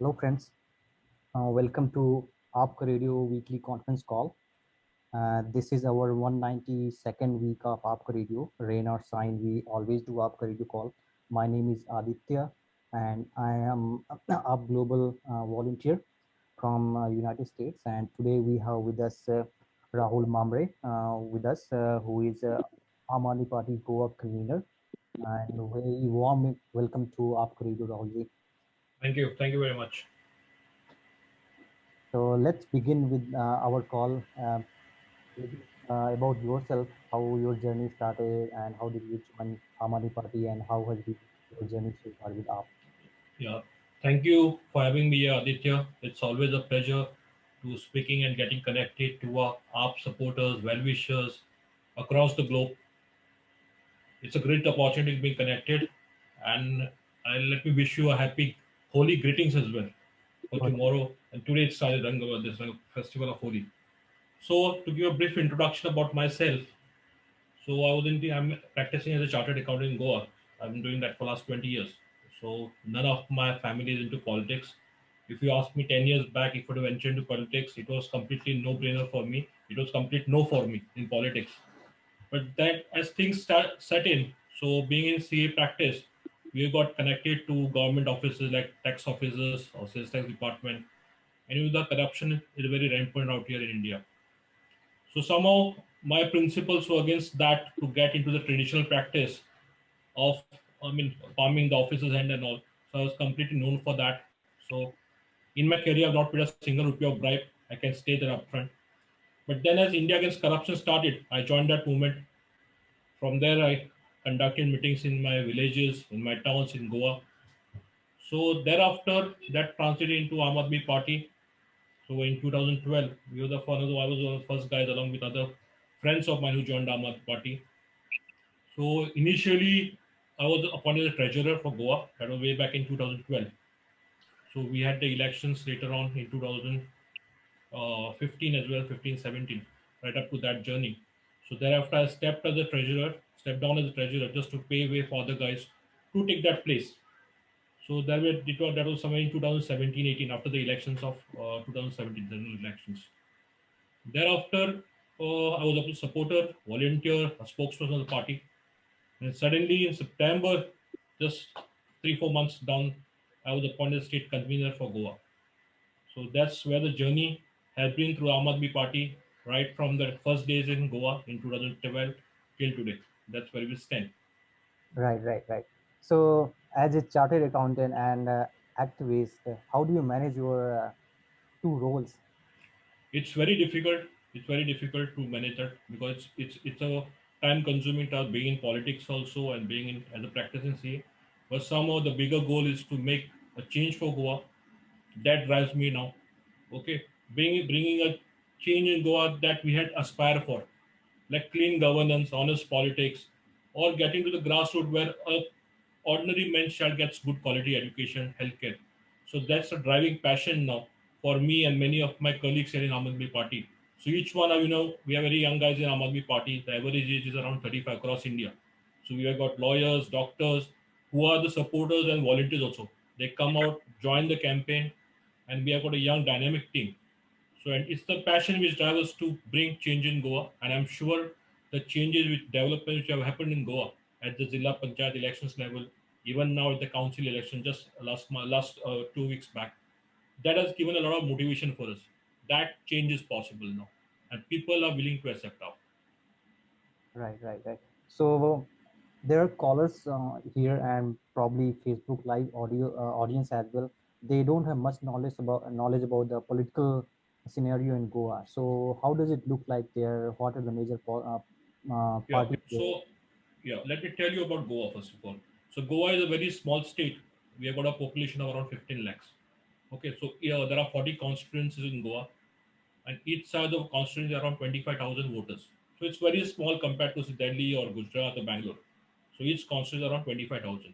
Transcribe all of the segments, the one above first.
Hello, friends. Welcome to APK Radio Weekly Conference Call. This is our 192nd week of APK Radio. Rain or shine, we always do APK Radio call. My name is Aditya, and I am a global volunteer from United States. And today we have with us Rahul Mamre with us, who is Aam Aadmi Party Goa convener. And very warm welcome to APK Radio, Rahulji. Thank you. Thank you very much. So let's begin with our call. Maybe, about yourself, how your journey started, and how did you join Aam Aadmi Party, and how has been your journey so far with AAP? Yeah. Thank you for having me here, Aditya. It's always a pleasure to speaking and getting connected to our ARP supporters, well-wishers across the globe. It's a great opportunity to be connected, and let me wish you a happy Holy greetings as well for Good. tomorrow. And today it's started Rangava, this festival of Holi. So to give a brief introduction about myself, so I'm practicing as a chartered accountant in Goa. I've been doing that for last 20 years. So none of my family is into politics. If you ask me 10 years back if I would venture into politics, it was completely no-brainer for me. It was complete no for me in politics. But that as things set in, so being in CA practice, we got connected to government offices like tax officers or sales tax department. And the corruption is very rampant out here in India. So somehow my principles were against that to get into the traditional practice of, palming the officer's hand and all. So I was completely known for that. So in my career, I've not paid a single rupee of bribe. I can stay there upfront. But then as India Against Corruption started, I joined that movement. From there, I conducted meetings in my villages, in my towns in Goa. So thereafter, that translated into Aam Aadmi Party. So in 2012, I was one of the first guys along with other friends of mine who joined Aam Aadmi Party. So initially, I was appointed as treasurer for Goa. That was way back in 2012. So we had the elections later on in 2015 as well, 15, 17, right up to that journey. So thereafter, I stepped down as a treasurer just to pave way for other guys to take that place. So that was somewhere in 2017, 18 after the elections of 2017 general elections. Thereafter, I was a supporter, volunteer, a spokesperson of the party. And suddenly in September, just 3, 4 months down, I was appointed state convener for Goa. So that's where the journey has been through Aam Aadmi Party, right from the first days in Goa in 2012 till today. That's where we stand. Right. So, as a chartered accountant and activist, how do you manage your two roles? It's very difficult. It's very difficult to manage that because it's a time consuming task being in politics also and being in as a practicing CA. But somehow the bigger goal is to make a change for Goa. That drives me now. Okay, bringing a change in Goa that we had aspire for, like clean governance, honest politics, or getting to the grassroots where a ordinary man's child gets good quality education, healthcare. So that's a driving passion now for me and many of my colleagues here in Aam Aadmi Party. So each one, we are very young guys in Aam Aadmi Party. The average age is around 35 across India. So we have got lawyers, doctors, who are the supporters and volunteers also. They come out, join the campaign, and we have got a young dynamic team. So and it's the passion which drives us to bring change in Goa, and I'm sure the changes which developments which have happened in Goa at the Zilla Panchayat elections level, even now at the council election just last 2 weeks back, that has given a lot of motivation for us. That change is possible now, and people are willing to accept now. Right. So, there are callers here and probably Facebook Live audience as well. They don't have much knowledge about the political scenario in Goa. So, how does it look like there? What are the major Yeah. parties there? So yeah, let me tell you about Goa first of all. So Goa is a very small state. We have got a population of around 15 lakhs. Okay, so yeah, there are 40 constituencies in Goa, and each side of constituency around 25,000 voters. So it's very small compared to say, Delhi or Gujarat or Bangalore. So each constituency is around 25,000.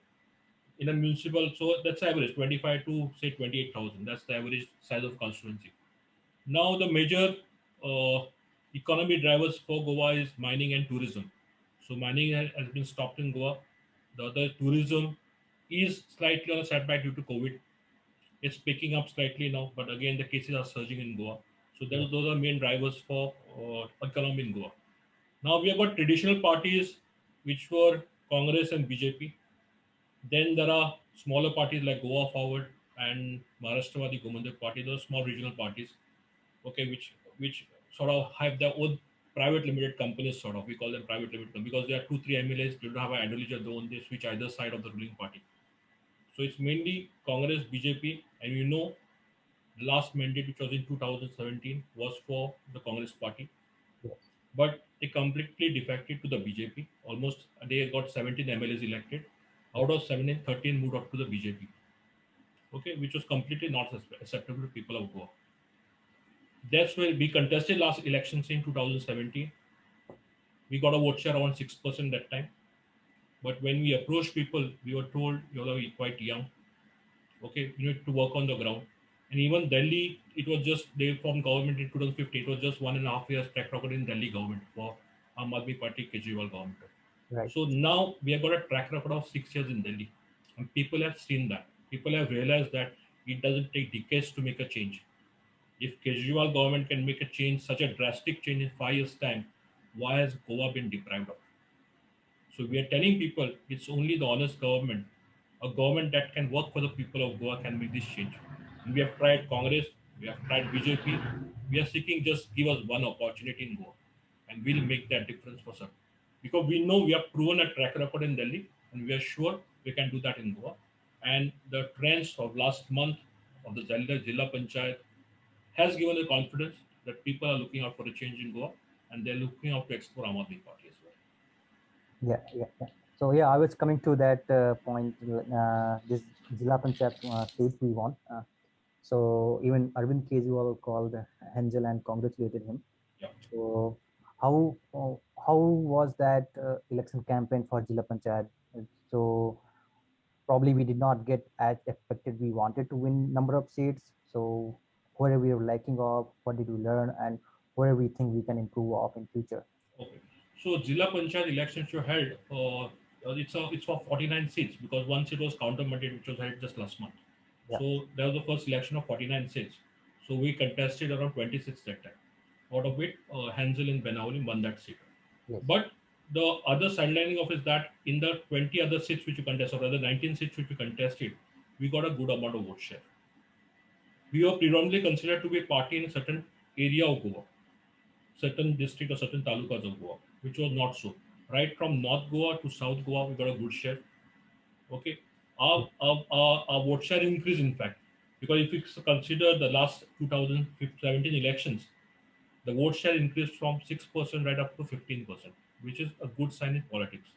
In a municipal, so that's average 25 to say 28,000. That's the average size of constituency. Now the major uh, economy drivers for Goa is mining and tourism. So mining has been stopped in Goa. The other tourism is slightly on a setback due to COVID. It's picking up slightly now, but again the cases are surging in Goa. So Yeah. those are main drivers for economy in Goa. Now we have got traditional parties which were Congress and BJP. Then there are smaller parties like Goa Forward and Maharashtrawaddi Gomandak Party. Those small regional parties, okay, which sort of have their own private limited companies. Sort of, we call them private limited companies because there are 2 3 MLAs. They don't have an ideology of their own. They switch either side of the ruling party. So it's mainly Congress, BJP, and you know the last mandate, which was in 2017, was for the Congress party, Yes. but they completely defected to the BJP. Almost they got 17 MLAs elected. Yeah. Out of 17, 13 moved up to the BJP. Okay, which was completely not acceptable to people of Goa. That's where we contested last elections in 2017. We got a vote share around 6% that time. But when we approached people, we were told you're quite young. Okay, you need to work on the ground. And even Delhi, it was just they from government in 2015. It was just 1.5 years track record in Delhi government for Aam Aadmi Party Kejriwal government. Right. So now we have got a track record of 6 years in Delhi, and people have seen that. People have realized that it doesn't take decades to make a change. If Kejriwal government can make a change, such a drastic change in 5 years' time, why has Goa been deprived of? So we are telling people it's only the honest government, a government that can work for the people of Goa can make this change. And we have tried Congress, we have tried BJP. We are seeking just give us one opportunity in Goa, and we'll make that difference for some. Because we know we have proven a track record in Delhi, and we are sure we can do that in Goa. And the trends of last month of the Zilla Panchayat has given the confidence that people are looking out for a change in Goa, and they're looking out to explore Aam Aadmi Party as well. Yeah, yeah, yeah. So yeah, I was coming to that point. This Zilla Panchayat seat we won. So even Arvind Kejriwal called Angel and congratulated him. Yeah. So how was that election campaign for Zilla Panchayat? So probably we did not get as expected. We wanted to win number of seats. So where we were lacking of, what did we learn, and where we think we can improve of in future. Okay. So Zilla Panchayat elections were held. It's for 49 seats because one seat was counter-mandate, which was held just last month. Yeah. So that was the first election of 49 seats. So we contested around 26 that time. Out of it, Hansel and Benawali won that seat. Yes. But the other sidelining of is that in the 20 other seats which we contested, or rather 19 seats which we contested, we got a good amount of vote share. We were predominantly considered to be a party in a certain area of Goa, certain district or certain talukas of Goa, which was not so. Right from North Goa to South Goa, we got a good share. Okay, our vote share increased in fact, because if you consider the last 2017 elections, the vote share increased from 6% right up to 15%, which is a good sign in politics.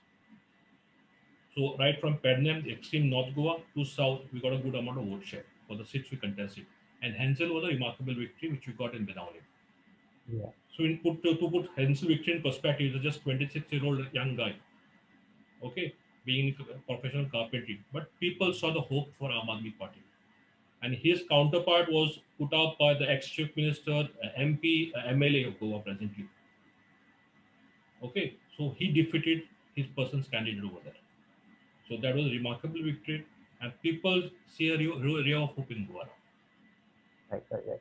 So right from Padnam, extreme North Goa to South, we got a good amount of vote share for the seats we contested. And Hansel was a remarkable victory which we got in Benawali. Yeah. So to put Hansel victory in perspective, he's just 26-year-old young guy, okay, being a professional carpentry. But people saw the hope for Aam Aadmi Party. And his counterpart was put up by the ex-chief minister, MP, MLA of Goa presently. Okay, so he defeated his person's candidate over there. So that was a remarkable victory. And people see a ray of hope in Goa. Right, right, right.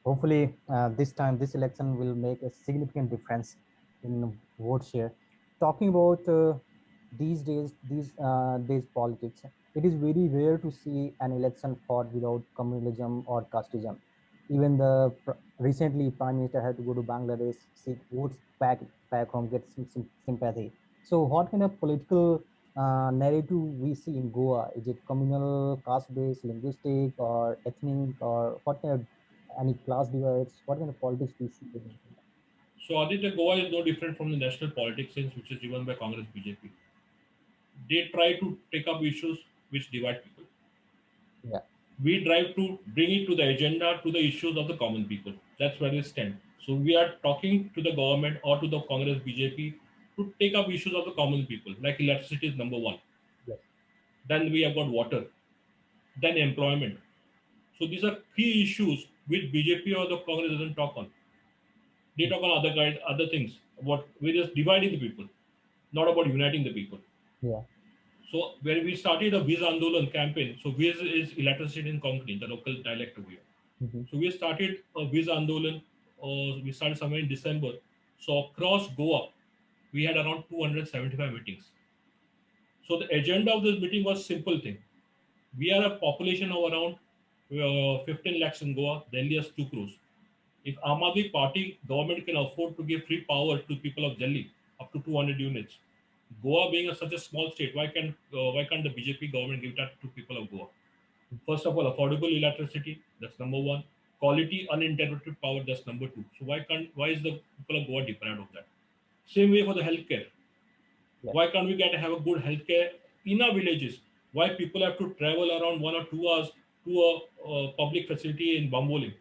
Hopefully, this time this election will make a significant difference in vote share. Talking about these days politics, it is very rare to see an election fought without communalism or casteism. Even recently Prime Minister had to go to Bangladesh, seek votes back home, get some sympathy. So, what kind of political narrative we see in Goa? Is it communal, caste-based, linguistic, or ethnic, or what kind of any class divides? What kind of politics we see in India? So Aditya, Goa is no different from the national politics sense, which is driven by Congress BJP. They try to take up issues which divide people. Yeah. We try to bring it to the agenda to the issues of the common people. That's where we stand. So we are talking to the government or to the Congress BJP to take up issues of the common people, like electricity is number one. Yes. Then we have got water, then employment. So these are key issues which BJP or the Congress doesn't talk on. They talk on other things. About we're just dividing the people, not about uniting the people. Yeah. So when we started a Viz Andolan campaign, so Viz is electricity in Konkani, the local dialect over here. Mhm. So we started a Viz Andolan, we started somewhere in December. So across Goa, we had around 275 meetings. So the agenda of this meeting was simple thing. We are a population of around 15 lakhs in Goa. Delhi has 2 crores. If Aam Aadmi Party government can afford to give free power to people of Delhi up to 200 units, Goa being such a small state, why can't the BJP government give that to people of Goa? First of all, affordable electricity, that's number one. Quality uninterrupted power, that's number two. So why is the people of Goa deprived of that? Same way for the healthcare. Yes. Why can't we get have a good healthcare in our villages? Why people have to travel around 1 or 2 hours to a public facility in Bambolim?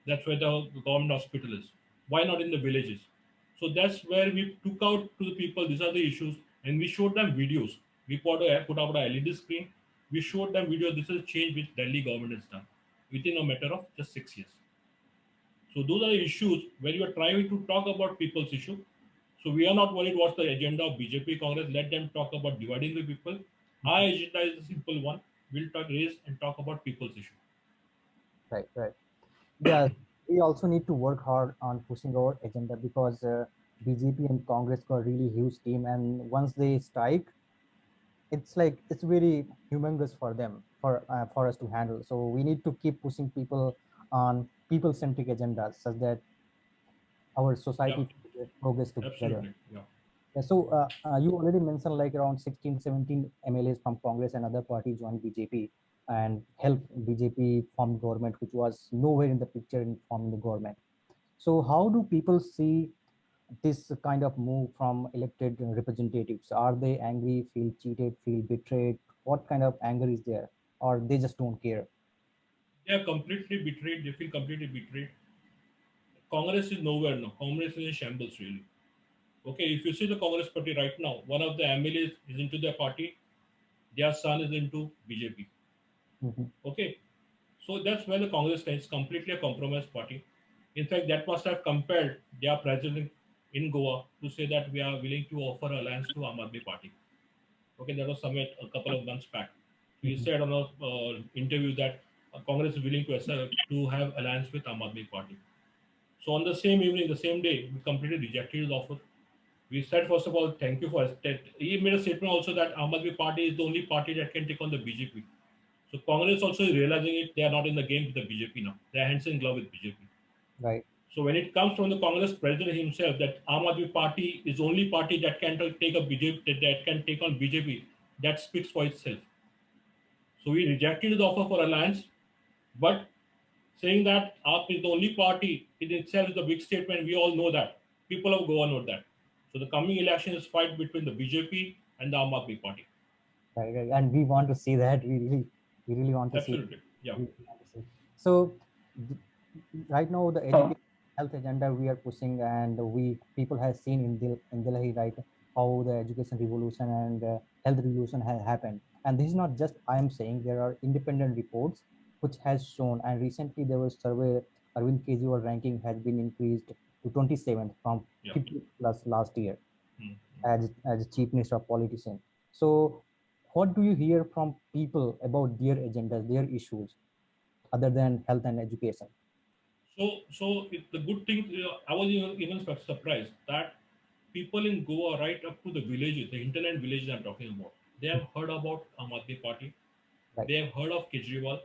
That's where the government hospital is. Why not in the villages? So that's where we took out to the people, these are the issues, and we showed them videos. We put out a LED screen. We showed them videos. This is a change which Delhi government has done within a matter of just 6 years. So those are the issues where you are trying to talk about people's issue. So we are not worried what's the agenda of BJP Congress. Let them talk about dividing the people. Our agenda is the simple one. We'll raise and talk about people's issue. Right, right. Yeah, we also need to work hard on pushing our agenda because BJP and Congress got really huge team, and once they strike, it's like it's very humongous for them for us to handle. So we need to keep pushing people on people-centric agendas such that our Yeah, society progress together. absolutely. Yeah. Yeah, so you already mentioned like around 16, 17 MLAs from Congress and other parties joined BJP and helped BJP form government, which was nowhere in the picture in forming the government. So how do people see this kind of move from elected representatives? Are they angry, feel cheated, feel betrayed? What kind of anger is there? Or they just don't care? They are completely betrayed. They feel completely betrayed. Congress is nowhere now. Congress is in shambles, really. Okay, if you see the Congress party right now, one of the MLAs is into their party, their son is into BJP. Mhm. Okay, so that's where the Congress stands, completely a compromised party. In fact, that must have compelled their president in Goa to say that we are willing to offer alliance to Aam Aadmi Party. Okay, that was summit a couple of months back. So he Mhm. said on a interview that Congress is willing to to have alliance with Aam Aadmi Party. So on the same evening, the same day, we completely rejected his offer. We said first of all, thank you for that. He made a statement also that Aam Aadmi Party is the only party that can take on the BJP. So Congress also is realizing it. They are not in the game with the BJP now. They are hands in glove with BJP. Right. So when it comes from the Congress president himself, that Aam Aadmi Party is the only party that can take a BJP that can take on BJP, that speaks for itself. So we rejected the offer for alliance, but saying that AAP is the only party in itself is a big statement. We all know that. People of Goa know that. So the coming election is fight between the BJP and the Aam Aadmi Party. Right, right. And we want to see that. We really want to see. Absolutely. Yeah. We really want to see. So th- right now, the education health agenda we are pushing, and we people have seen in Delhi, right, how the education revolution and health revolution has happened. And this is not just I am saying. There are independent reports which has shown. And recently there was survey. Arvind Kejriwal ranking has been increased to 27th from Yeah. 50 plus last year Mm. as a chief minister of politician. So, what do you hear from people about their agendas, their issues, other than health and education? The good thing, I was even surprised that people in Goa, right up to the villages, the hinterland villages I'm talking about, they have heard about Aam Aadmi Party. Right. They have heard of Kejriwal.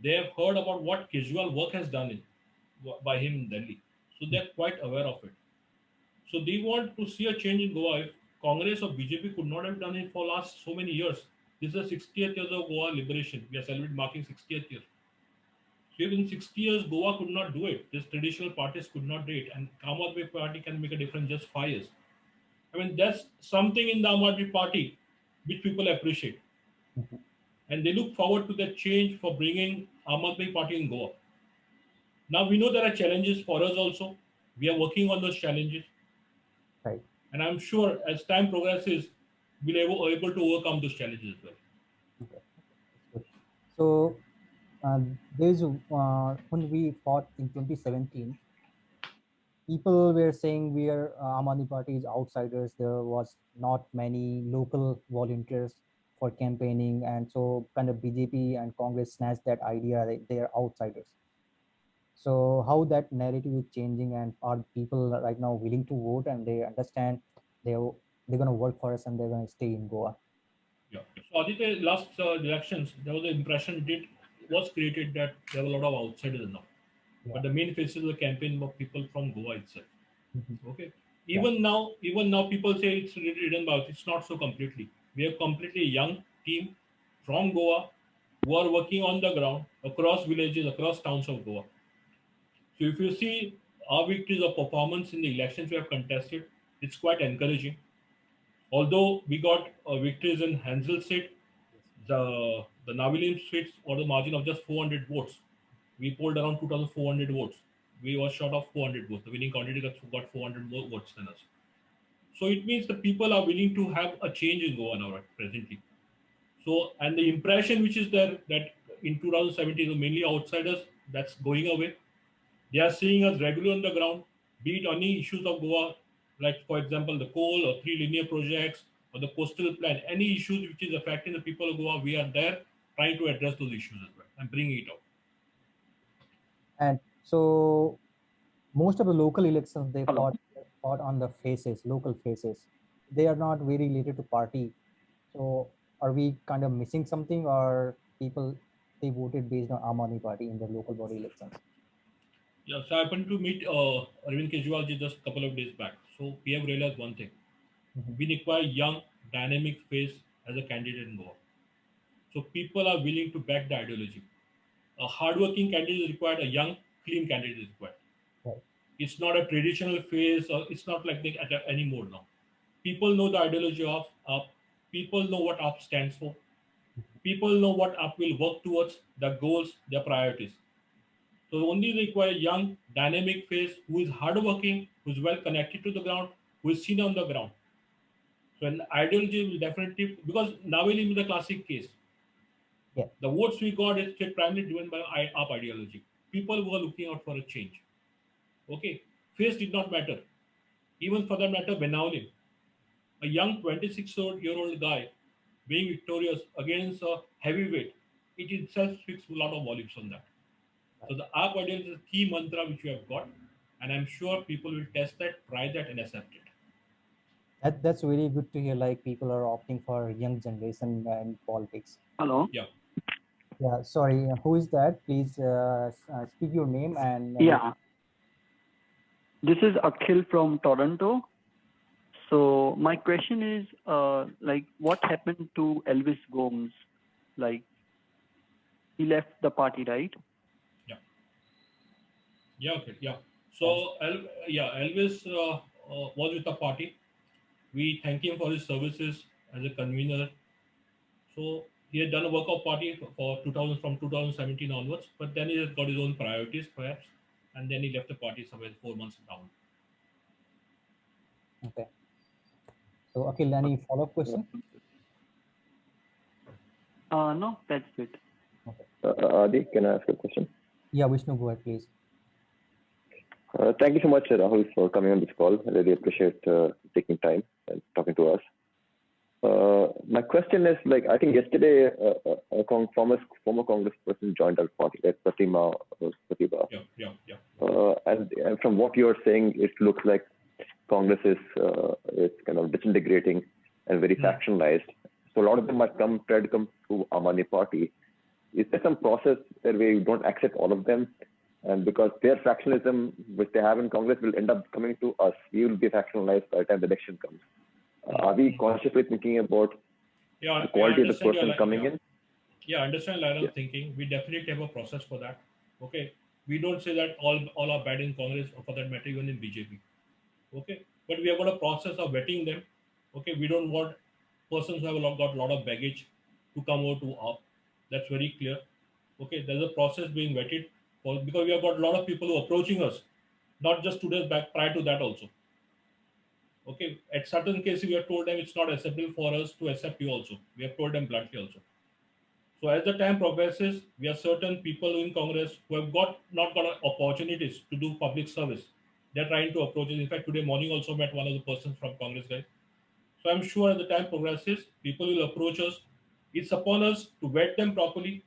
They have heard about what Kejriwal work has done by him in Delhi. So they're quite aware of it. So they want to see a change in Goa. If Congress or BJP could not have done it for last so many years, this is the 60th years of Goa liberation. We are celebrating marking 60th year. So in 60 years, Goa could not do it. These traditional parties could not do it, and Aam Aadmi Party can make a difference just 5 years. I mean, that's something in the Aam Aadmi Party which people appreciate, Mhm. and they look forward to that change for bringing Aam Aadmi Party in Goa. Now we know there are challenges for us also. We are working on those challenges, Right. and I'm sure as time progresses, we'll able to overcome those challenges as well. Okay. That's good. So, there's when we fought in 2017. people were saying we are Aam Aadmi Party is outsiders. There was not many local volunteers for campaigning, and so kind of BJP and Congress snatched that idea that they are outsiders. So how that narrative is changing, and are people right now willing to vote and they understand they're going to work for us and they're going to stay in Goa? Yeah. So Aditya, last elections, there was the impression it was created that there were a lot of outsiders now. Yeah. But the main faces of the campaign were people from Goa itself. Mhm. Okay. Yeah. Even now, people say it's written about. It's not so completely. We have completely young team from Goa who are working on the ground across villages, across towns of Goa. So if you see our victories of performance in the elections we have contested, it's quite encouraging. Although we got victories in Hansel seat, the Navilim seats or the margin of just 400 votes. We polled around 2,400 votes. We were short of 400 votes. The winning candidate got 400 more votes than us. So it means the people are willing to have a change in Goa now presently. So and the impression which is there that in 2017 were mainly outsiders, that's going away. They are seeing us regularly on the ground, be it any issues of Goa, like for example the coal or three linear projects or the coastal plan, any issues which is affecting the people of Goa, we are there trying to address those issues as well and bringing it out. And so most of the local elections they Hello. fought on the faces, local faces. They are not very related to party. So are we kind of missing something, or people they voted based on Aam Aadmi Party in the local body elections? Yeah, so I happened to meet Arvind Kejriwal ji just a couple of days back. So we have realized one thing: Mhm. we require young, dynamic face as a candidate in Goa. So people are willing to back the ideology. A hardworking candidate is required. A young, clean candidate is required. Right. It's not a traditional phase, or it's not like they anymore now. People know the ideology of UP. People know what UP stands for. People know what UP will work towards, the goals, their priorities. So only require a young, dynamic face who is hardworking, who is well connected to the ground, who is seen on the ground. So an ideology will definitely, because Navelim is the classic case. Yeah. The votes we got is primarily driven by UP ideology. People who are looking out for a change. Okay, face did not matter. Even for that matter, Benauli, a young 26-year-old guy being victorious against a heavyweight, it itself speaks a lot of volumes on that. So the ARC audience is a key mantra which we have got, and I'm sure people will test that, try that, and accept it. That's really good to hear. Like people are opting for young generation in politics. Hello. Yeah. Yeah. Sorry, who is that? Please speak your name and Yeah, this is Akhil from Toronto. So my question is, like, what happened to Elvis Gomes? Like, he left the party, right? Yeah. Okay. Yeah. So, Elvis was with the party. We thank him for his services as a convener. So he had done a workout party for 2000 from 2017 onwards, but then he has got his own priorities perhaps, and then he left the party somewhere 4 months down. Okay. So Akhil, any follow-up question? No, that's it. Adi, can I ask a question? Yeah, Vishnu, go ahead, please. Thank you so much, Rahul, for coming on this call. I really appreciate taking time and talking to us. My question is, like, I think yesterday a former Congress person joined our party, like Pratibha. Yeah. And from what you're saying, it looks like Congress is kind of disintegrating and very factionalized. So a lot of them might try to come to Aam Aadmi Party. Is there some process where we don't accept all of them? And because their factionalism, which they have in Congress, will end up coming to us. We will be factionalized by the time the election comes. Are we consciously thinking about the quality of the person coming in? Yeah, I understand line of thinking. We definitely have a process for that. Okay. We don't say that all are bad in Congress or for that matter even in BJP. Okay. But we have got a process of vetting them. Okay. We don't want persons who have got a lot of baggage to come over to UP. That's very clear. Okay. There's a process being vetted because we have got a lot of people who are approaching us, not just 2 days back, prior to that also. Okay, at certain cases, we have told them it's not acceptable for us to accept you also. We have told them bluntly also. So as the time progresses, we have certain people in Congress who have not got opportunities to do public service. They're trying to approach it. In fact, today morning also met one of the persons from Congress guys. So I'm sure as the time progresses, people will approach us. It's upon us to vet them properly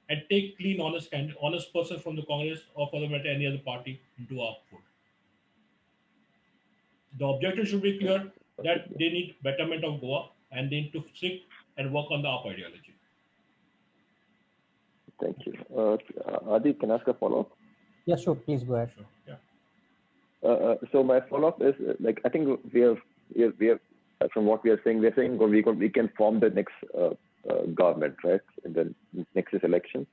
and take clean, honest person from the Congress or for the matter any other party into our fold. The objective should be clear that they need betterment of Goa and they need to stick and work on the AAP ideology. Thank you. Adi, can I ask a follow-up? Yeah, sure. Please go ahead. Sure. Yeah. So my follow-up is like I think we have from what we are saying, we can form the next government, right? In the next election.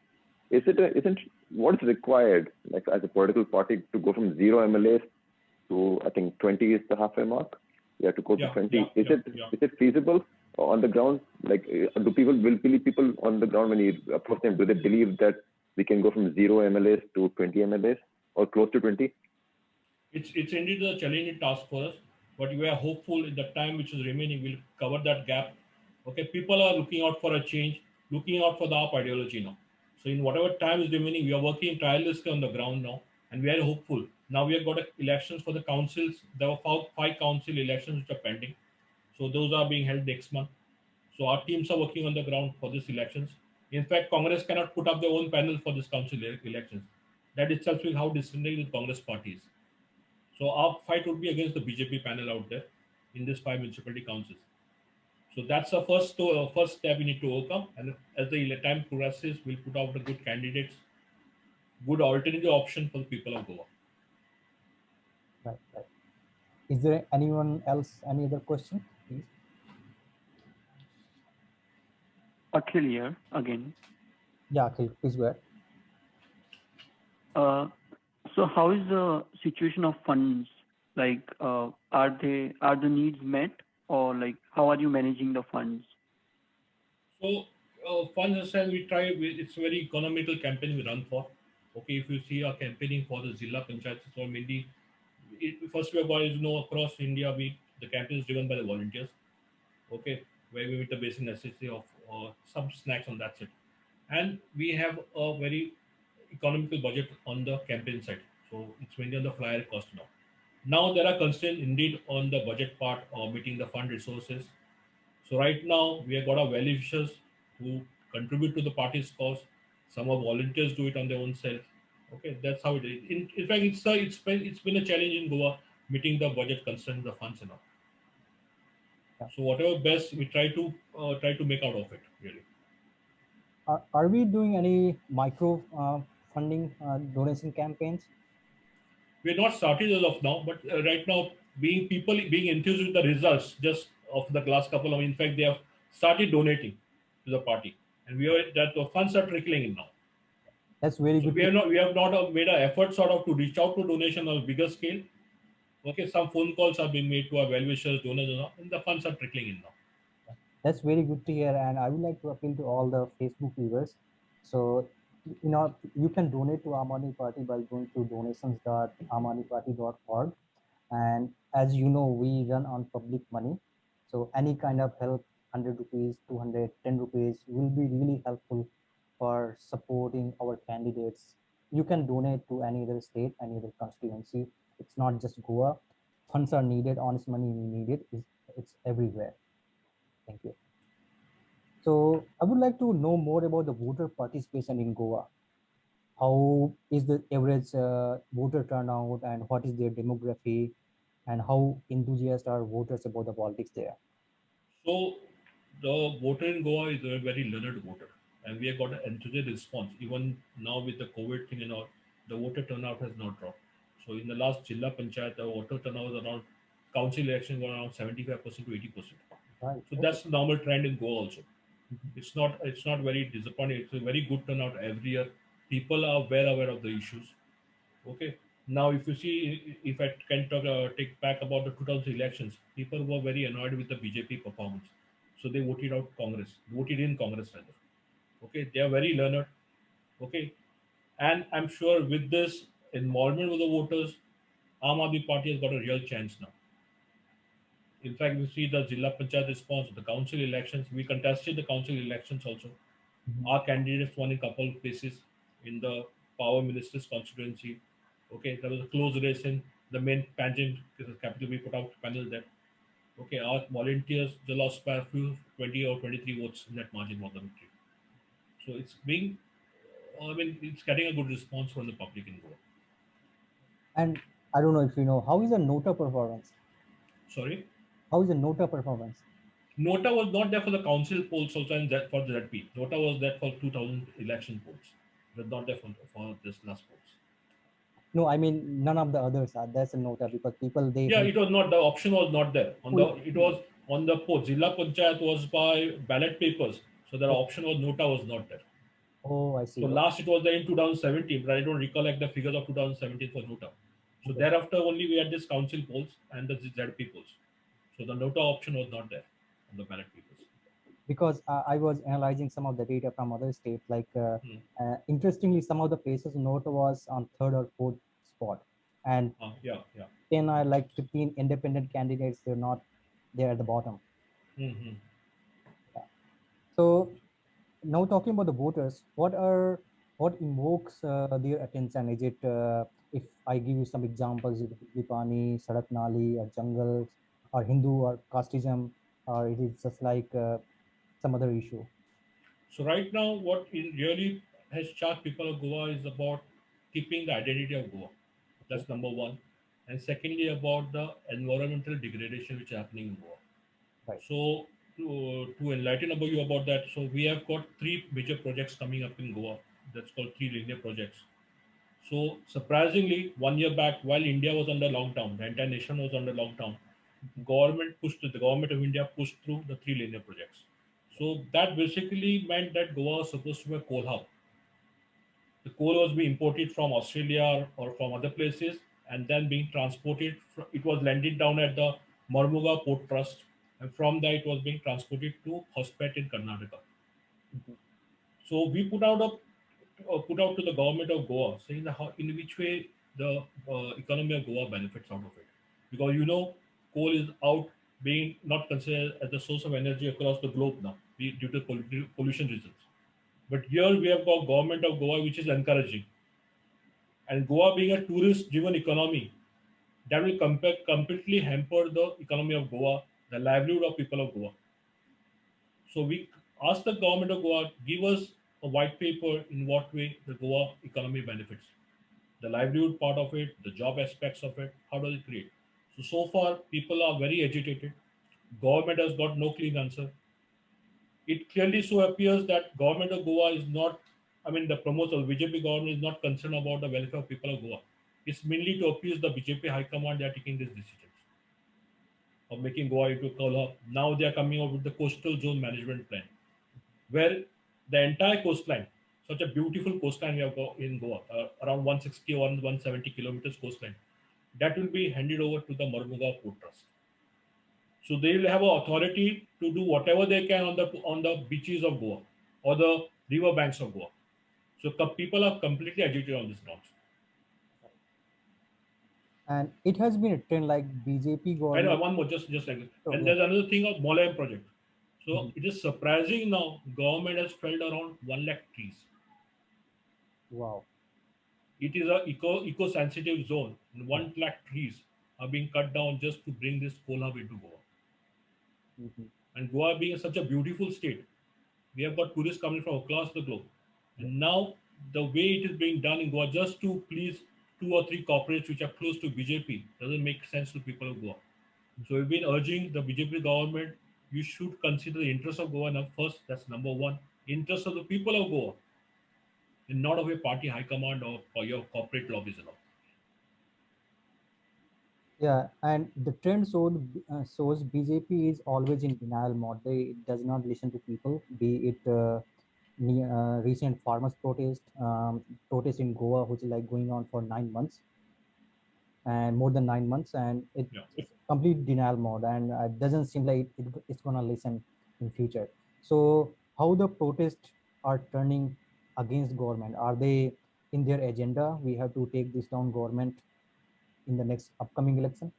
Isn't what is required like as a political party to go from 0 MLAs to I think 20 is the halfway mark? You have to go to 20. Is it feasible on the ground? Like will people on the ground when you approach them, do they believe that we can go from 0 MLAs to 20 MLAs or close to 20? It's indeed a challenging task for us, but we are hopeful in the time which is remaining we'll cover that gap. Okay, people are looking out for a change, looking out for the AAP ideology now. So in whatever time is remaining, we are working tirelessly on the ground now, and we are hopeful. Now we have got elections for the councils. There were five council elections which are pending, so those are being held next month. So our teams are working on the ground for these elections. In fact, Congress cannot put up their own panel for this council elections. That itself is how discriminating the Congress party is. So our fight would be against the BJP panel out there in these 5 municipality councils. So that's the first step we need to overcome. And as the time progresses, we'll put out the good candidates, good alternative option for the people of Goa. Right. Is there anyone else? Any other question, please? Akhil here again. Yeah, Akhil, please go ahead. So how is the situation of funds? Like, are the needs met, or like how are you managing the funds? So funds aside, it's a very economical campaign we run for. Okay, if you see our campaigning for the Zilla Panchayats, so mainly, first of all, across India, the campaign is driven by the volunteers. Okay, where we meet the basic necessity of some snacks on that's it. And we have a very economical budget on the campaign side. So it's mainly on the flyer cost now. Now there are constraints indeed on the budget part or meeting the fund resources. So right now we have got our well-wishers who contribute to the party's cause. Some of volunteers do it on their own self. Okay, that's how it is. In fact, it's been a challenge in Goa meeting the budget constraints, the funds and all. Yeah. So whatever best we try to make out of it really. Are we doing any micro funding donation campaigns? We're not started as of now, but right now being enthused with the results just of the last couple of, in fact, they have started donating to the party, and the funds are trickling in now. That's very So good. we have not made an effort sort of to reach out to donation on a bigger scale. Okay, some phone calls are being made to our well-wishers, donors, and the funds are trickling in now. That's very good to hear, and I would like to appeal to all the Facebook viewers. So, you can donate to Aam Aadmi Party by going to donations.aamaadmiparty.org. And as you know, we run on public money. So any kind of help, 100 rupees, 200, 10 rupees will be really helpful for supporting our candidates. You can donate to any other state, any other constituency. It's not just Goa. Funds are needed, honest money needed. It's everywhere. Thank you. So I would like to know more about the voter participation in Goa. How is the average voter turnout, and what is their demography, and how enthusiastic are voters about the politics there? So the voter in Goa is a very learned voter, and we have got an enthusiastic response. Even now with the COVID thing and all, the voter turnout has not dropped. So in the last Jilla Panchayat, the voter turnout was around council elections were around 75% to 80%. Right. So that's the normal trend in Goa also. It's not very disappointing. It's a very good turnout every year. People are well aware of the issues. Okay. Now, if you see, if I can take back about the 2000 elections, people were very annoyed with the BJP performance, so they voted in Congress rather. Okay, they are very learned. Okay, and I'm sure with this involvement with the voters, Aam Aadmi Party has got a real chance now. In fact, we see the Jilla Panchayat response, the council elections. We contested the council elections also. Our candidates won in a couple of places in the power minister's constituency. Okay, there was a close race in the main pageant capital we put out panel there. Okay, our volunteers they lost by a few 20 or 23 votes in that margin more than victory. So it's being, I mean, it's getting a good response from the public in Goa. And I don't know if you know, how is the Nota performance? Sorry, How is the Nota performance? Nota was not there for the council polls also and that for the ZP. Nota was there for 2000 election polls. It was not there for this last polls. No, I mean none of the others are. There's a Nota because people they Yeah, hate. it was not, the option was not there. On the it was on the poll. Zilla Panchayat was by ballot papers. So the Oh, option was Nota was not there. oh, I So see. last it was there in 2017, but I don't recollect the figures of 2017 for Nota. So Okay. thereafter only we had this council polls and the ZP polls. So the Nota option was not there on the ballot papers. Because I was analyzing some of the data from other states. Like interestingly, some of the places Nota was on third or fourth spot, and Yeah. 10 or like 15 independent candidates. They're not there at the bottom. Mm-hmm. Yeah. So now talking about the voters, what invokes their attention? Is it if I give you some examples, is it Lipani, Sadak Nali, or jungles, or Hindu or casteism, or it is just like some other issue? So right now, what it really has shocked people of Goa is about keeping the identity of Goa. Okay. That's number one. And secondly, about the environmental degradation which is happening in Goa. Right. So to enlighten about you about that, so we have got three major projects coming up in Goa. That's called three linear projects. So surprisingly, 1 year back, while India was under lockdown, the entire nation was under lockdown, the government of India pushed through the three linear projects. So that basically meant that Goa was supposed to be a coal hub. The coal was being imported from Australia or from other places and then being transported. It was landed down at the Mormuga Port Trust, and from there it was being transported to Hospet in Karnataka. Mhm. So we put out to the government of Goa saying that how, in which way the economy of Goa benefits out of it, because coal is out being not considered as the source of energy across the globe now due to pollution reasons. But here we have got government of Goa which is encouraging, and Goa being a tourist-driven economy, that will completely hamper the economy of Goa, the livelihood of people of Goa. So we asked the government of Goa, give us a white paper in what way the Goa economy benefits. The livelihood part of it, the job aspects of it, how does it create? So far, people are very agitated. Government has got no clean answer. It clearly so appears that government of Goa is not, I mean, the promoter, BJP government is not concerned about the welfare of people of Goa. It's mainly to appease the BJP High Command. They are taking these decisions of making Goa into a coal hub. Now they are coming up with the coastal zone management plan, where the entire coastline, such a beautiful coastline we have in Goa, around 160 or 170 kilometers coastline, that will be handed over to the Mormuga Port Trust. So they will have an authority to do whatever they can on the beaches of Goa or the river banks of Goa. So people are completely agitated on this grounds. And it has been a trend like BJP I know government. one more, just like that. Oh, And yeah. there's another thing of Molayam project. So Mhm. it is surprising now. Government has felled around 1 lakh trees. Wow. It is a eco sensitive zone, and 1 lakh trees are being cut down just to bring this coal hub into Goa. Mhm. And Goa being such a beautiful state, we have got tourists coming from across the globe. And now the way it is being done in Goa, just to please two or three corporates which are close to BJP, doesn't make sense to people of Goa. So we've been urging the BJP government, you should consider the interest of Goa now first. That's number one. Interest of the people of Goa, and not of your party high command or your corporate lobbies and all. Yeah, and the trend shows BJP is always in denial mode. They does not listen to people, be it recent farmers protest in Goa, which is like going on for 9 months and more than 9 months, and it's Yeah. complete denial mode, and it doesn't seem like it's gonna listen in future. So how the protests are turning against government? Are they in their agenda? We have to take this down government in the next upcoming election.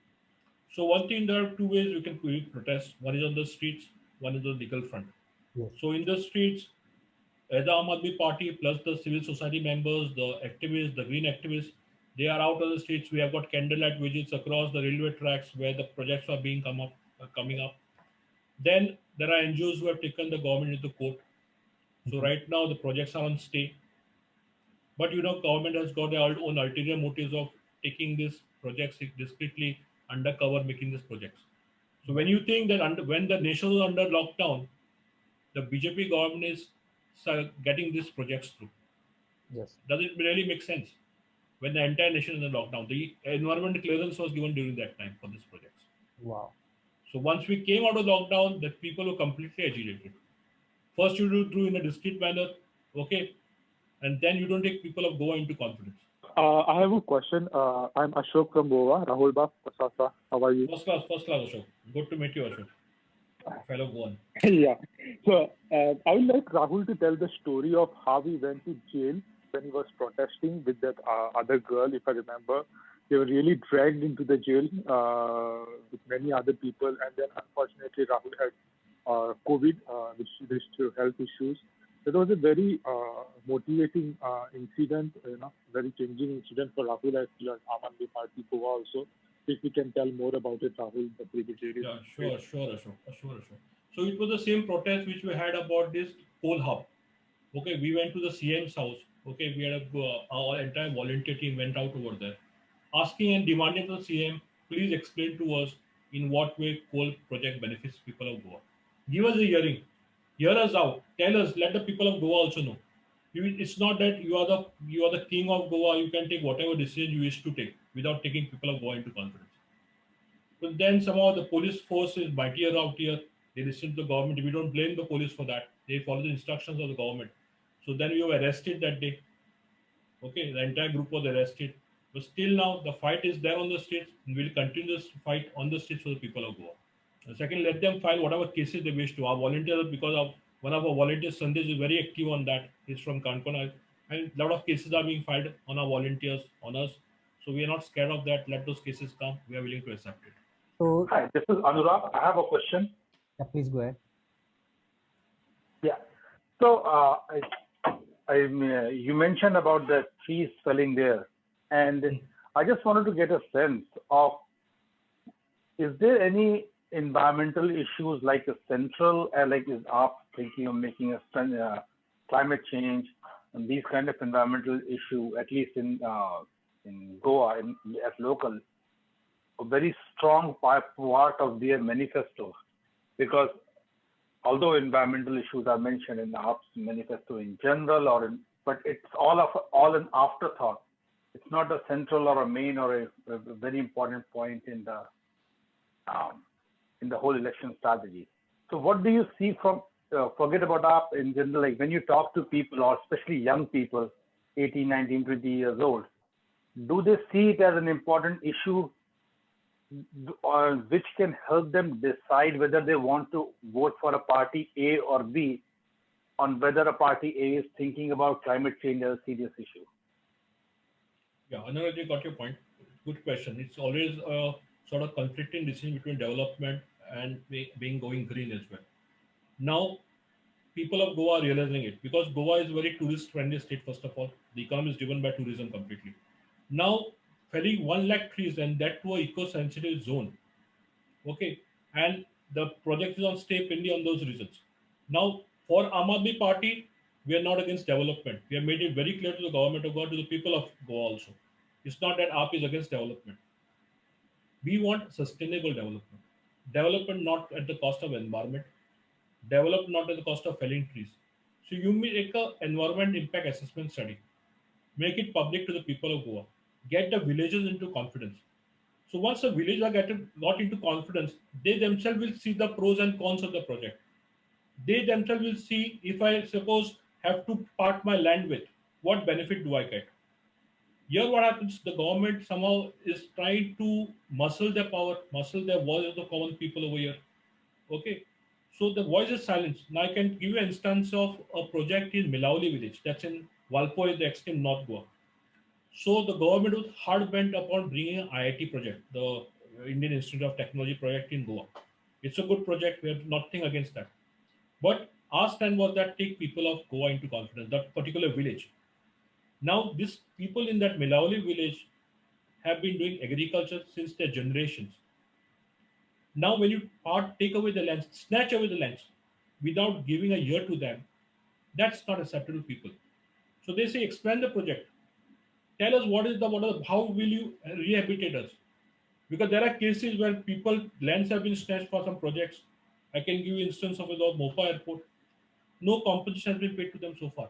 So one thing, there are two ways we can protest. One is on the streets, one is the legal front. Yes. So in the streets, the Aam Aadmi Party plus the civil society members, the activists, the green activists, They are out of the streets. We have got candlelight vigils across the railway tracks where the projects are being coming up. Then there are NGOs who have taken the government into court. So right now the projects are on stay. But government has got their own ulterior motives of taking these projects discreetly undercover, making these projects. So when you think that when the nation was under lockdown, the BJP government is getting these projects through. Yes. Does it really make sense? When the entire nation is in lockdown, the environment clearance was given during that time for these projects. Wow. So once we came out of lockdown, the people were completely agitated. First, you do through in a discreet manner, okay, and then you don't take people of Goa into confidence. I have a question. I'm Ashok from Goa. Rahul Baf, Pasasa. How are you? First class, Ashok. Good to meet you, Ashok. Fellow Goan. Yeah. So I would like Rahul to tell the story of how he went to jail when he was protesting with that other girl, if I remember. They were really dragged into the jail with many other people, and then unfortunately Rahul had COVID, which leads to health issues. It was a very motivating incident, very changing incident for Rahul as well as Aam Aadmi Party Goa also. If we can tell more about it, Rahul, the previous area. Yeah, sure, Ashok. So it was the same protest which we had about this coal hub. Okay, we went to the CM's house. Okay, we had our entire volunteer team went out over there, asking and demanding to the CM, please explain to us in what way coal project benefits people of Goa. Give us a hearing, hear us out, tell us, let the people of Goa also know. It's not that you are the king of Goa. You can take whatever decision you wish to take without taking people of Goa into confidence. But then somehow the police force is mightier out here. They listen to the government. We don't blame the police for that. They follow the instructions of the government. So then we were arrested that day. Okay, the entire group was arrested. But still now the fight is there on the streets, and we'll continue this fight on the streets for the people of Goa. And second, let them file whatever cases they wish to. Our volunteers, because of one of our volunteers, Sandesh, is very active on that. He's from Kankona. And a lot of cases are being filed on our volunteers, on us. So we are not scared of that. Let those cases come. We are willing to accept it. So, Hi, this is Anurag. I have a question. yeah, please go ahead. Yeah. So you mentioned about the trees felling there, and I just wanted to get a sense of, is there any environmental issues like a central, like is AAP thinking of making a climate change and these kind of environmental issue, at least in Goa, as local, a very strong part of their manifesto, because although environmental issues are mentioned in the AAP's manifesto in general, but it's all an afterthought. It's not a central or a main or a very important point in the whole election strategy. So what do you see from, forget about AAP in general, like when you talk to people, or especially young people, 18, 19, 20 years old, do they see it as an important issue or which can help them decide whether they want to vote for a party A or B, on whether a party A is thinking about climate change as a serious issue? Yeah, Anurag, you got your point. Good question. It's always a sort of conflicting decision between development and going green as well. Now, people of Goa are realizing it, because Goa is a very tourist-friendly state. First of all, the economy is driven by tourism completely. Now, felling 1 lakh trees, and that to a eco-sensitive zone. Okay, and the project is on stay pending on those reasons. Now, for Aam Aadmi Party, we are not against development. We have made it very clear to the government of Goa, to the people of Goa also. It's not that AAP is against development. We want sustainable development. Development not at the cost of environment. Develop not at the cost of felling trees. So you make an environment impact assessment study. Make it public to the people of Goa. Get the villages into confidence. So once the villagers got into confidence, they themselves will see the pros and cons of the project. They themselves will see, if I suppose have to part my land with, what benefit do I get? Here what happens, the government somehow is trying to muscle their power, muscle their voice of the common people over here. Okay. So the voice is silenced. Now I can give you an instance of a project in Milauli village, that's in Valpoi, the extreme North Goa. So the government was hard bent upon bringing an IIT project, the Indian Institute of Technology project in Goa. It's a good project. We have nothing against that. But our stand was that take people of Goa into confidence, that particular village. Now, these people in that Milauli village, have been doing agriculture since their generations. Now, when you take away the lands, snatch away the lands without giving a year to them, that's not acceptable to people. So they say, expand the project. Tell us how will you rehabilitate us? Because there are cases where people lands have been snatched for some projects. I can give you instance of the Mopa airport. No compensation has been paid to them so far.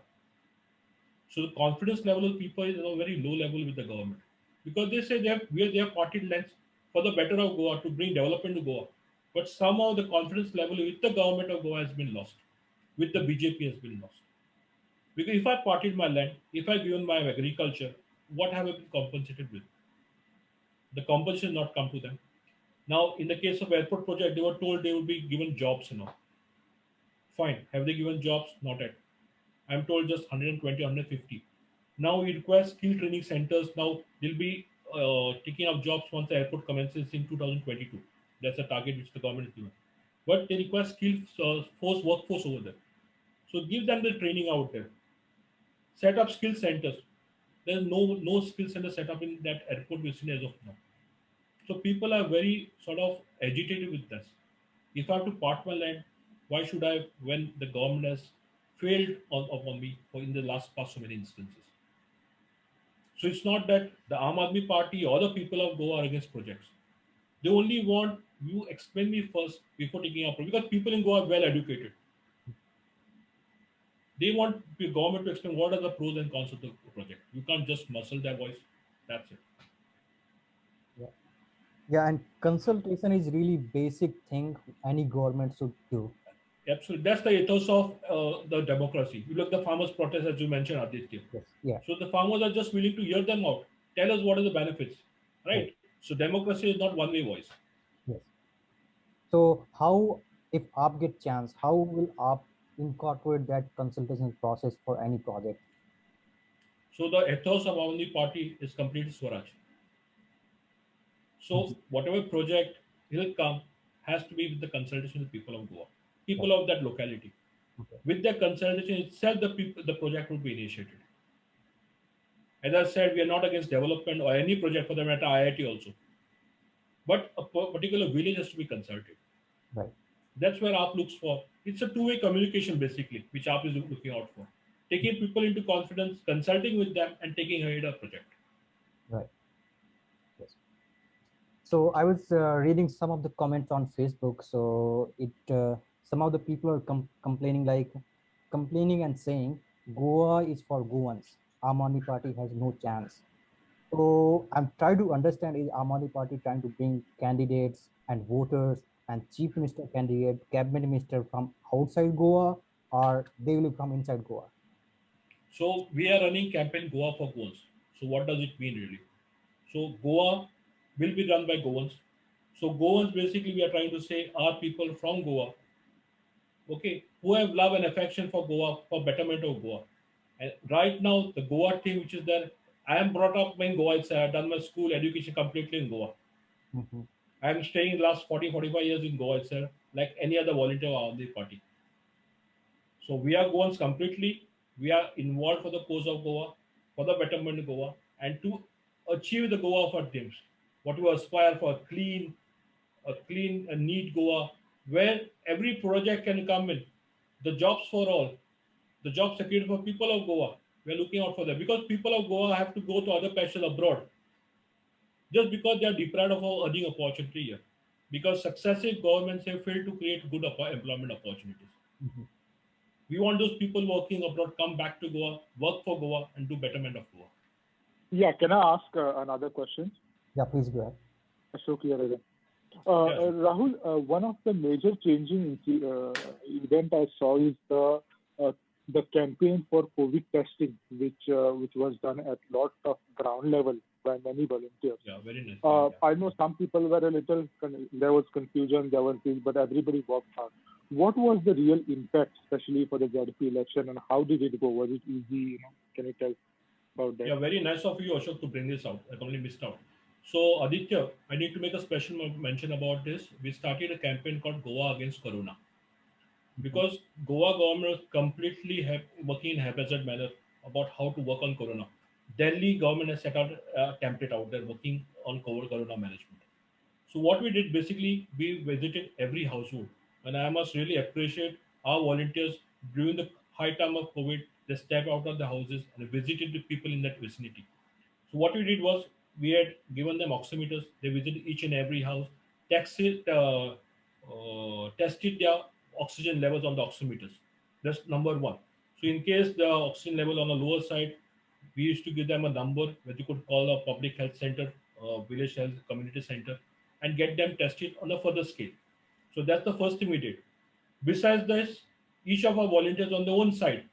So the confidence level of people is at a very low level with the government because they say they have parted lands for the better of Goa to bring development to Goa, but somehow the confidence level with the government of Goa has been lost, with the BJP has been lost. Because if I parted my land, if I given my agriculture, what have I been compensated with? The compensation not come to them. Now, in the case of airport project, they were told they would be given jobs and all. Fine, have they given jobs? Not yet. I'm told just 120, 150. Now we require skill training centers. Now they'll be taking up jobs once the airport commences in 2022. That's a target which the government is given. But they require skilled workforce over there. So give them the training out there. Set up skill centers. There's no skill center set up in that airport vicinity as of now. So people are very sort of agitated with this. If I have to part my land, why should I when the government has failed upon me in the last past so many instances? So it's not that the Aam Aadmi Party or the people of Goa are against projects. They only want you explain me first before taking up because people in Goa are well educated. They want the government to explain what are the pros and cons of the project. You can't just muscle their voice. That's it. Yeah, and consultation is really basic thing any government should do. Absolutely. That's the ethos of the democracy. You look at the farmers' protest, as you mentioned, Aditya. Yes. Yeah. So the farmers are just willing to hear them out. Tell us what are the benefits, right? Yes. So democracy is not one-way voice. Yes. So how, if AAP get chance, how will AAP incorporate that consultation process for any project? So the ethos of Aam Aadmi Party is complete Swaraj. So whatever project will come has to be with the consultation of the people of Goa, people of that locality. Okay. With the consultation itself, the project will be initiated. As I said, we are not against development or any project for the matter, IIT also. But a particular village has to be consulted. Right. That's where AAP looks for. It's a two-way communication basically, which AAP is looking out for. Taking people into confidence, consulting with them, and taking ahead a project. Right. Yes. So I was reading some of the comments on Facebook. So some of the people are complaining and saying Goa is for Goans. Aam Aadmi Party has no chance. So I'm trying to understand, is Aam Aadmi Party trying to bring candidates and voters and chief minister candidate, cabinet minister from outside Goa, or they will come inside Goa? So we are running campaign Goa for Goans. So what does it mean really? So Goa will be run by Goans. So Goans basically we are trying to say are people from Goa, okay, who have love and affection for Goa, for betterment of Goa. And right now the Goa team which is there, I am brought up in Goa. I've done my school education completely in Goa. Mm-hmm. I'm staying last 40, 45 years in Goa itself, like any other volunteer of the party. So we are Goans completely. We are involved for the cause of Goa, for the betterment of Goa, and to achieve the Goa of our dreams. What we aspire for a clean and neat Goa, where every project can come in. The jobs for all, the job security for people of Goa. We are looking out for them because people of Goa have to go to other places abroad just because they are deprived of earning opportunity here. Because successive governments have failed to create good employment opportunities. Mm-hmm. We want those people working abroad come back to Goa, work for Goa, and do betterment of Goa. Yeah, can I ask another question? Yeah, please go ahead. Ashok here again. Yes. Rahul, one of the major changing event I saw is the campaign for COVID testing, which was done at lot of ground level by many volunteers. Yeah, very nice. I know some people were a little, there was confusion, there was this, but everybody worked hard. What was the real impact, especially for the ZP election, and how did it go? Was it easy? Can you tell about that? Yeah, very nice of you, Ashok, to bring this out. I only missed out. So, Aditya, I need to make a special mention about this. We started a campaign called Goa Against Corona. Because Goa government was completely working in haphazard manner about how to work on Corona. Delhi government has set out a template out there working on corona management. So what we did basically, we visited every household, and I must really appreciate our volunteers during the high time of COVID. They stepped out of the houses and visited the people in that vicinity. So what we did was we had given them oximeters. They visited each and every house, tested their oxygen levels on the oximeters. That's number one. So in case the oxygen level on the lower side, we used to give them a number where you could call a public health center, village health community center, and get them tested on a further scale. So that's the first thing we did. Besides this, each of our volunteers on their own side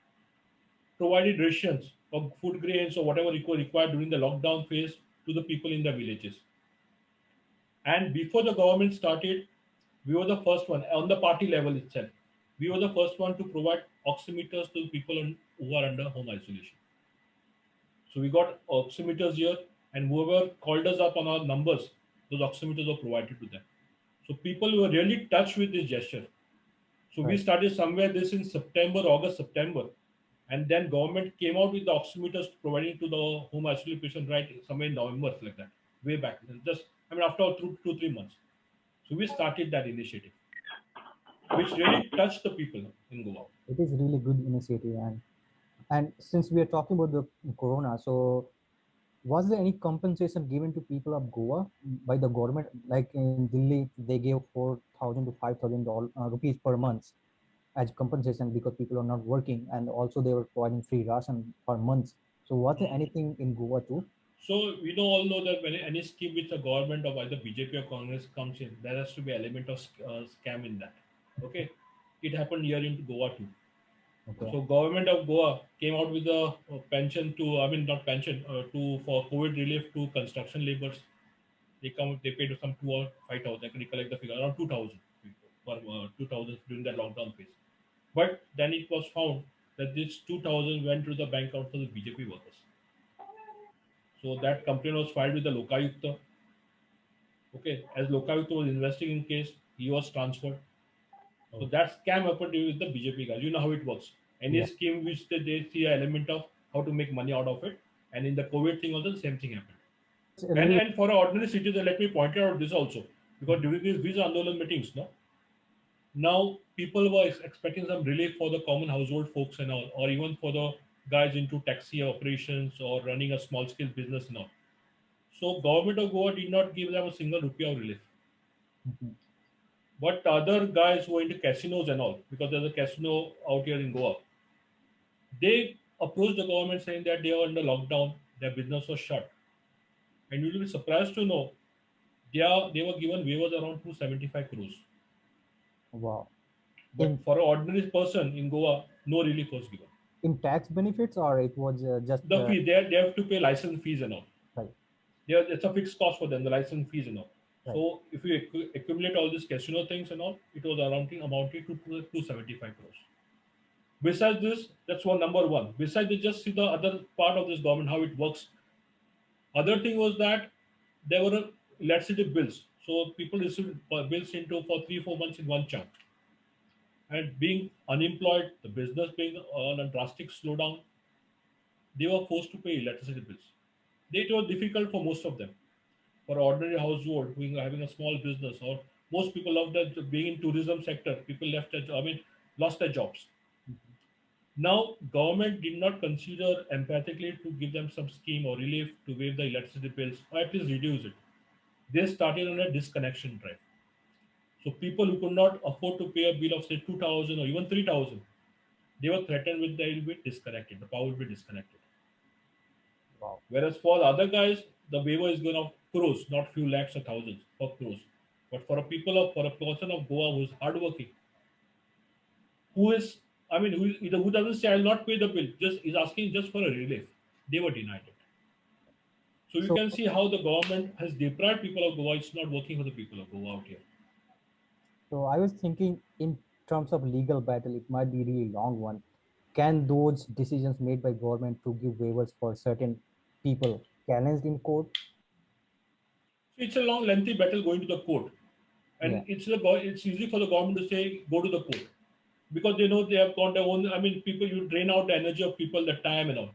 provided rations of food grains or whatever required during the lockdown phase to the people in the villages. And before the government started, we were the first one on the party level itself. We were the first one to provide oximeters to people who are under home isolation. So we got oximeters here, and whoever called us up on our numbers, those oximeters were provided to them. So people were really touched with this gesture. So we Right. started somewhere this in September, August, September, and then government came out with the oximeters providing to the home isolation patient right somewhere in November like that, way back. And just after 2 3 months. So we started that initiative, which really touched the people in Goa. It is really good initiative, and since we are talking about the corona, so was there any compensation given to people of Goa by the government? Like in Delhi, they gave 4,000 to 5,000 rupees per month as compensation because people are not working, and also they were providing free ration for months. So was there anything in Goa too? So we know all know that when any scheme which the government of either BJP or Congress comes in, there has to be element of scam in that. Okay, it happened here in Goa too. Okay. So government of Goa came out with a pension to, not pension, to for COVID relief to construction laborers. They paid some 2 or 5,000. I can recollect the figure around 2,000 for 2,000 during that lockdown phase. But then it was found that this 2,000 went to the bank account for the BJP workers. So that complaint was filed with the Lokayukta. Okay, as Lokayukta was investing in case, he was transferred. So that scam happened with the BJP guys. You know how it works. Any Yeah. scheme which they see an element of how to make money out of it, and in the COVID thing also the same thing happened. It's a And really and for an ordinary citizen, let me point out this also, because during these visa andolan meetings, no, now people were expecting some relief for the common household folks and all, or even for the guys into taxi operations or running a small scale business and all. So government of Goa did not give them a single rupee of relief. Mhm. But other guys who are into casinos and all, because there's a casino out here in Goa, they approached the government saying that they are under lockdown, their business was shut. And you'll be surprised to know they were given waivers around 275 crores. Wow. But In for an ordinary person in Goa, no relief was given. in tax benefits, or it was just The fee, they have to pay license fees and all. right, It's a fixed cost for them, the license fees and all. right. So if you accumulate all these casino things and all, it was amounting to 275 crores. Besides this, that's one number one. Besides this, just see the other part of this government, how it works. Other thing was that there were electricity bills. So people received bills into for 3 4 months in one chunk. And being unemployed, the business being on a drastic slowdown, they were forced to pay electricity bills. It was difficult for most of them. For ordinary household who are having a small business, or most people love that being in tourism sector, people left their lost their jobs. Now, government did not consider empathically to give them some scheme or relief to waive the electricity bills or at least reduce it. They started on a disconnection drive. So people who could not afford to pay a bill of say 2,000 or even 3,000, they were threatened with they will be disconnected. The power will be disconnected. Wow. Whereas for the other guys, the waiver is going to crores, not few lakhs or thousands, for crores. But for a person of Goa who is hardworking, who is who doesn't say I'll not pay the bill, just is asking just for a relief, they were denied it. So you So can see how the government has deprived people of Goa. It's not working for the people of Goa out here. so I was thinking in terms of legal battle, it might be really long one. Can those decisions made by government to give waivers for certain people challenged in court? So it's a long, lengthy battle going to the court, Yeah. and it's easy for the government to say go to the court because they know they have got their own. People, you drain out the energy of people, the time and all.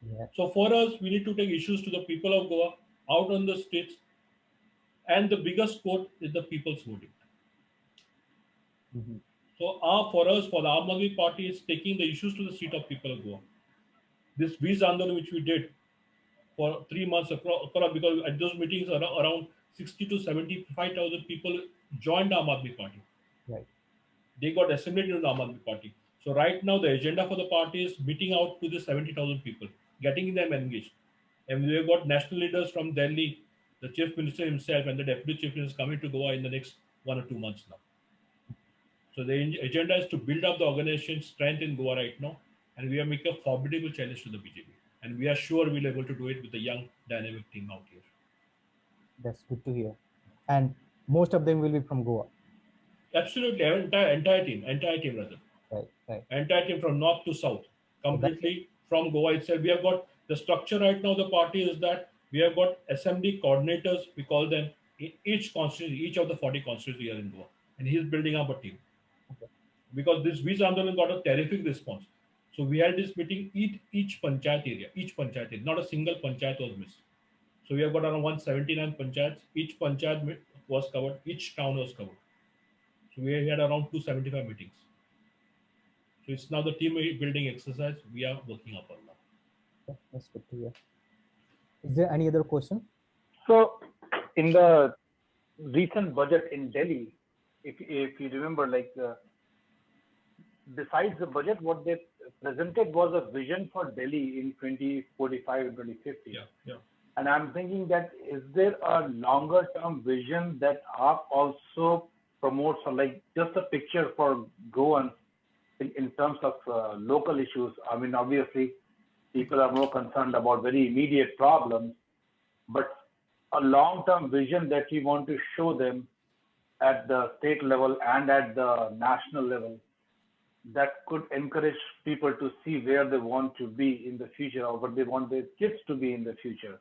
Yeah. So for us, we need to take issues to the people of Goa out on the streets, and the biggest quote is the people's voting. Mhm. So for us, for the Aam Aadmi Party, is taking the issues to the street of people of Goa. This Bees Andolan which we did for 3 months across, because at those meetings around 60 to 75,000 people joined the Aam Aadmi Party. Right. They got assimilated into the Aam Aadmi Party. So right now the agenda for the party is meeting out to the 70,000 people, getting them engaged. And we have got national leaders from Delhi, the chief minister himself and the deputy chief minister coming to Goa in the next 1 or 2 months now. So the agenda is to build up the organization's strength in Goa right now, and we are making a formidable challenge to the BJP. And we are sure we'll be able to do it with the young, dynamic team out here. That's good to hear. And most of them will be from Goa. Absolutely, entire team rather. Right. Right. Entire team from north to south, So that's completely from Goa itself. We have got the structure right now. The party is that we have got assembly coordinators. We call them in each constituency, each of the 40 constituencies here in Goa, and he's building up a team. okay. Because this Bees Andolan got a terrific response. So we had this meeting each panchayat area, not a single panchayat was missed. So we have got around 179 panchayats. Each panchayat was covered, each town was covered. So we had around 275 meetings. So it's now the team building exercise we are working upon now. Okay, that's good to hear. Is there any other question? So, in the recent budget in Delhi, if you remember, like besides the budget, what they presented was a vision for Delhi in 2045 and 2050. Yeah. And I'm thinking that is there a longer term vision that AAP also promotes, or like just a picture for Goans in terms of local issues? I mean, obviously, people are more concerned about very immediate problems, but a long term vision that we want to show them at the state level and at the national level that could encourage people to see where they want to be in the future or what they want their kids to be in the future.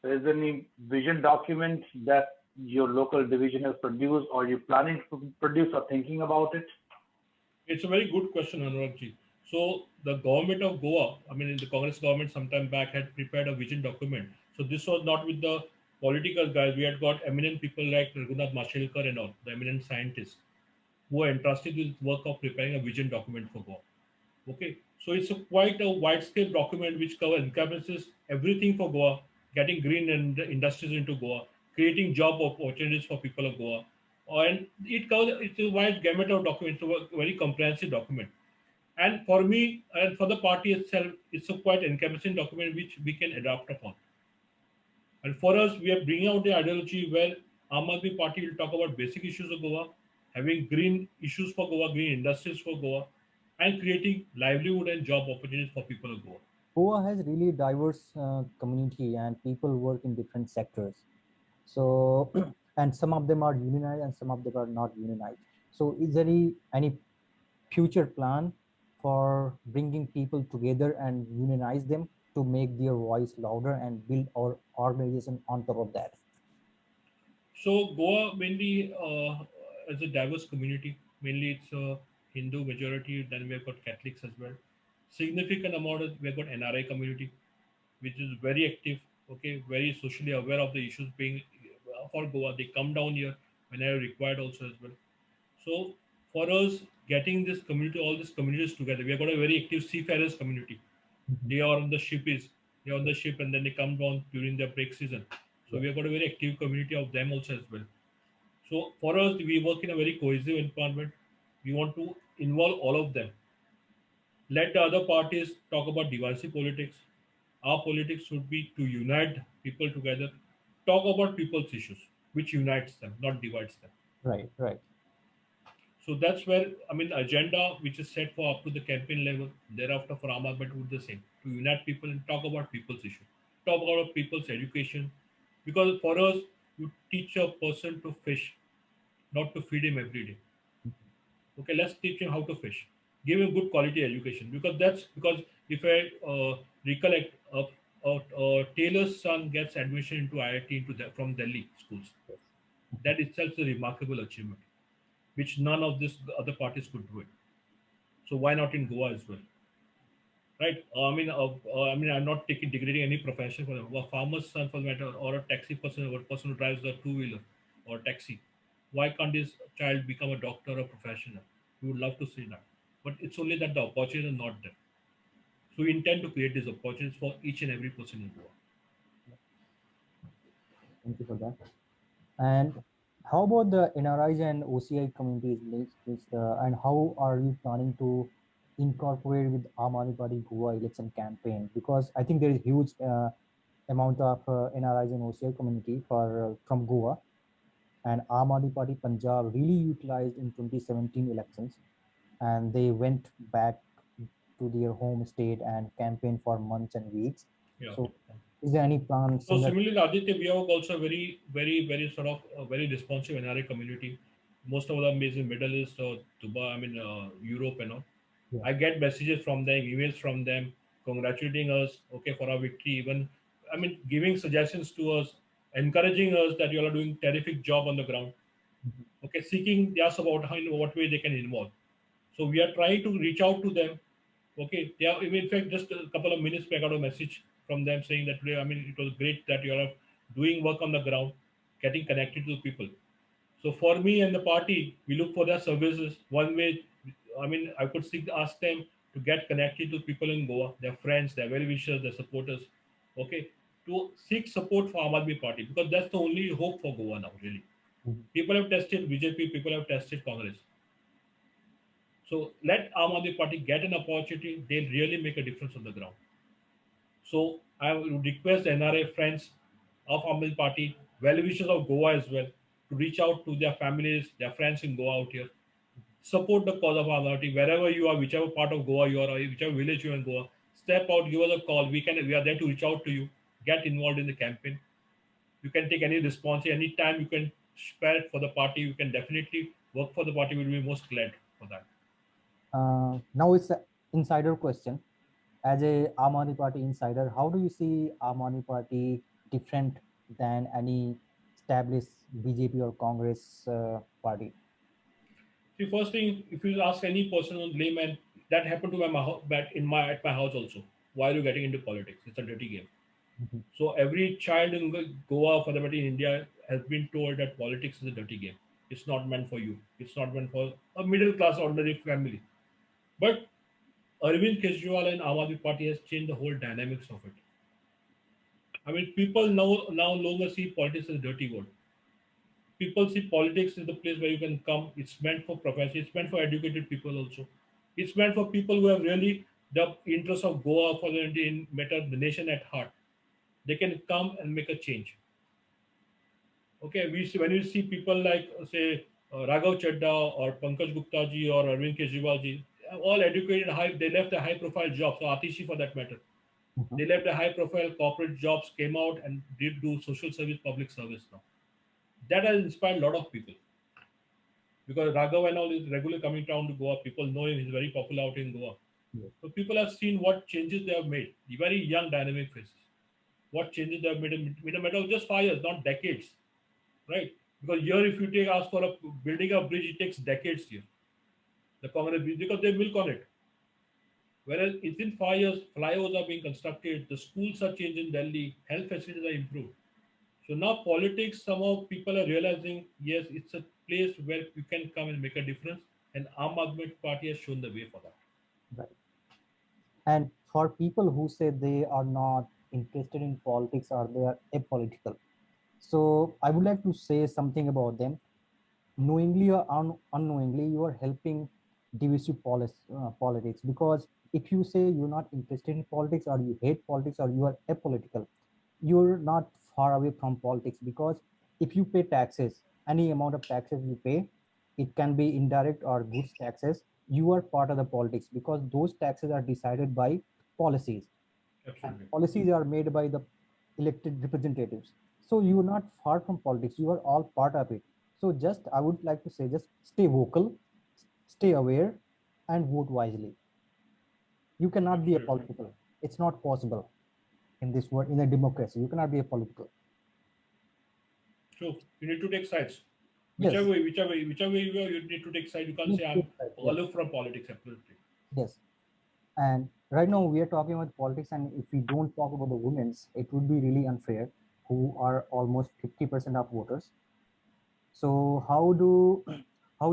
Is there any vision document that your local division has produced, or you planning to produce or thinking about it? It's a very good question, Anuragji. So the government of Goa, I mean, the Congress government sometime back had prepared a vision document. So this was not with the political guys. We had got eminent people like Raghunath Mashelkar and all, the eminent scientists, who are entrusted with the work of preparing a vision document for Goa. Okay, so it's quite a wide-scale document which encompasses everything for Goa, getting green and industries into Goa, creating job opportunities for people of Goa, and it's a wide gamut of documents, a very comprehensive document. And for me and for the party itself, it's a quite encompassing document which we can adapt upon. And for us, we are bringing out the ideology where Aam Aadmi Party will talk about basic issues of Goa, having green issues for Goa, green industries for Goa, and creating livelihood and job opportunities for people of Goa. Goa has really diverse community and people work in different sectors. So, and some of them are unionized and some of them are not unionized. So is there any future plan for bringing people together and unionize them to make their voice louder and build our organization on top of that? So Goa mainly as a diverse community, mainly it's a Hindu majority, then we've got Catholics as well. Significant amount of we've got NRI community, which is very active, okay, very socially aware of the issues being for Goa. They come down here whenever required also as well. So for us, getting this community, all these communities together, we have got a very active seafarers community. They are on the they're on the ship and then they come down during their break season. So we have got a very active community of them also as well. So for us, we work in a very cohesive environment. We want to involve all of them. Let the other parties talk about divisive politics. Our politics should be to unite people together, talk about people's issues, which unites them, not divides them. Right, right. So that's where, I mean, agenda which is set for up to the campaign level, thereafter for Aam Aadmi would be the same, to unite people and talk about people's issue, talk about people's education. Because for us, you teach a person to fish, not to feed him every day. Okay, let's teach him how to fish. Give him good quality education, because if I recollect, a tailor's son gets admission into IIT from Delhi schools. That itself is a remarkable achievement, which none of these other parties could do it. So why not in Goa as well? right? I'm not taking degrading any profession for them. A farmer's son, for that matter, or a taxi person, or a person who drives a two-wheeler or taxi. Why can't this child become a doctor or professional? We would love to see that, but it's only that the opportunity is not there. So we intend to create these opportunities for each and every person in Goa. Thank you for that. And how about the NRIs and OCI communities, and how are you planning to incorporate with Aam Aadmi Party Goa election campaign? Because I think there is huge amount of NRIs and OCI community from Goa, and Aam Aadmi Party Punjab really utilized in 2017 elections, and they went back to their home state and campaigned for months and weeks. Yeah. So, is there any plan So similar? similarly, Aditya, we have also very, very, very sort of very responsive NRI community. Most of them is in Middle East or Dubai, Europe and all. Yeah. I get messages from them, emails from them, congratulating us, okay, for our victory. Even, giving suggestions to us, encouraging us that you all are doing terrific job on the ground. Mhm. Okay, seeking just about how, what way they can involve. So we are trying to reach out to them. Okay, they are, in fact, just a couple of minutes back, I got a message from them saying that today, it was great that you are doing work on the ground, getting connected to people. So for me and the party, we look for their services. One way, I could ask them to get connected to people in Goa, their friends, their well-wishers, their supporters, okay, to seek support for Aam Aadmi Party, because that's the only hope for Goa now, really. Mhm. People have tested BJP, people have tested Congress. So let Aam Aadmi Party get an opportunity, they'll really make a difference on the ground. So I would request NRA friends of Aam Aadmi Party, well-wishers of Goa as well, to reach out to their families, their friends in Goa out here. Support the cause of Aam Aadmi Party wherever you are, whichever part of Goa you are, or whichever village you are in Goa. Step out, give us a call. We are there to reach out to you. Get involved in the campaign. You can take any response, any time you can spare it for the party. You can definitely work for the party. We'll be most glad for that. Now it's an insider question. As a Aam Aadmi Party insider, how do you see Aam Aadmi Party different than any established BJP or Congress party? See, first thing, if you ask any person on layman, that happened to at my house also. Why are you getting into politics? It's a dirty game. Mhm. So every child in Goa, for the matter in India, has been told that politics is a dirty game. It's not meant for you. It's not meant for a middle class ordinary family. But Arvind Kejriwal and Aam Aadmi Party has changed the whole dynamics of it. People now no longer see politics as a dirty word. People see politics as the place where you can come. It's meant for professionals. It's meant for educated people also. It's meant for people who have really the interest of Goa for the matter the nation at heart. They can come and make a change. Okay, we see, when you see people like say Raghav Chadda or Pankaj Gupta ji or Arvind Kejriwal ji, all educated, they left a high profile job. So Atishi for that matter, Mhm. they left a high profile corporate jobs, came out and did do social service, public service now. That has inspired a lot of people because Raghav and all is regularly coming down to Goa. People know him; he's very popular out in Goa. Yes. So people have seen what changes they have made. The very young, dynamic faces. What changes they have made in a matter of just 5 years, not decades, right? Because here, if you take ask for building a bridge, it takes decades here. The Congress bridge because they milk on it. Whereas within 5 years, flyovers are being constructed, the schools are changed in Delhi, health facilities are improved. So now politics, somehow people are realizing, yes, it's a place where you can come and make a difference. And Aam Aadmi Party has shown the way for that. Right. And for people who say they are not interested in politics or they are apolitical, so I would like to say something about them. Knowingly or unknowingly, you are helping divisive politics, because if you say you're not interested in politics or you hate politics or you are apolitical, you're not far away from politics, because if you pay taxes, any amount of taxes you pay, it can be indirect or goods taxes, you are part of the politics, because those taxes are decided by policies, and Absolutely. policies are made by the elected representatives. So you are not far from politics, you are all part of it. So just I would like to say, just stay vocal, stay aware, and vote wisely. You cannot be a Absolutely. political, it's not possible in this world, in a democracy you cannot be a political. So you need to take sides. Yes. Whichever way you are, you need to take side. You can't Yes, say yes, I'm right, yes, aloof from politics. Absolutely. yes. And right now we are talking about politics, and if we don't talk about the women's, it would be really unfair, who are almost 50% of voters. So how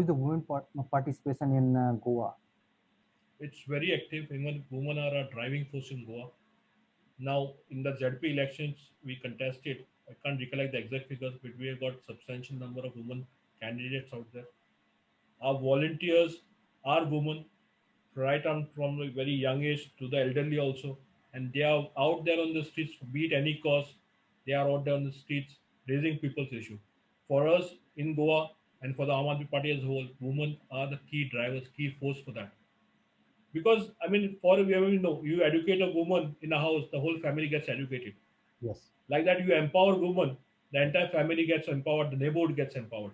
is the participation in Goa? It's very active. Even women are a driving force in Goa. Now, in the ZP elections we contested, I can't recollect the exact figures, but we have got substantial number of women candidates out there. Our volunteers are women, right on from a very young age to the elderly also, and they are out there on the streets, be it any cause. They are out there on the streets raising people's issue. For us in Goa and for the Aam Aadmi Party as a whole, women are the key drivers, key force for that. Because I mean, for we know, you educate a woman in a house, the whole family gets educated. Yes, Like that, you empower women, the entire family gets empowered, the neighborhood gets empowered.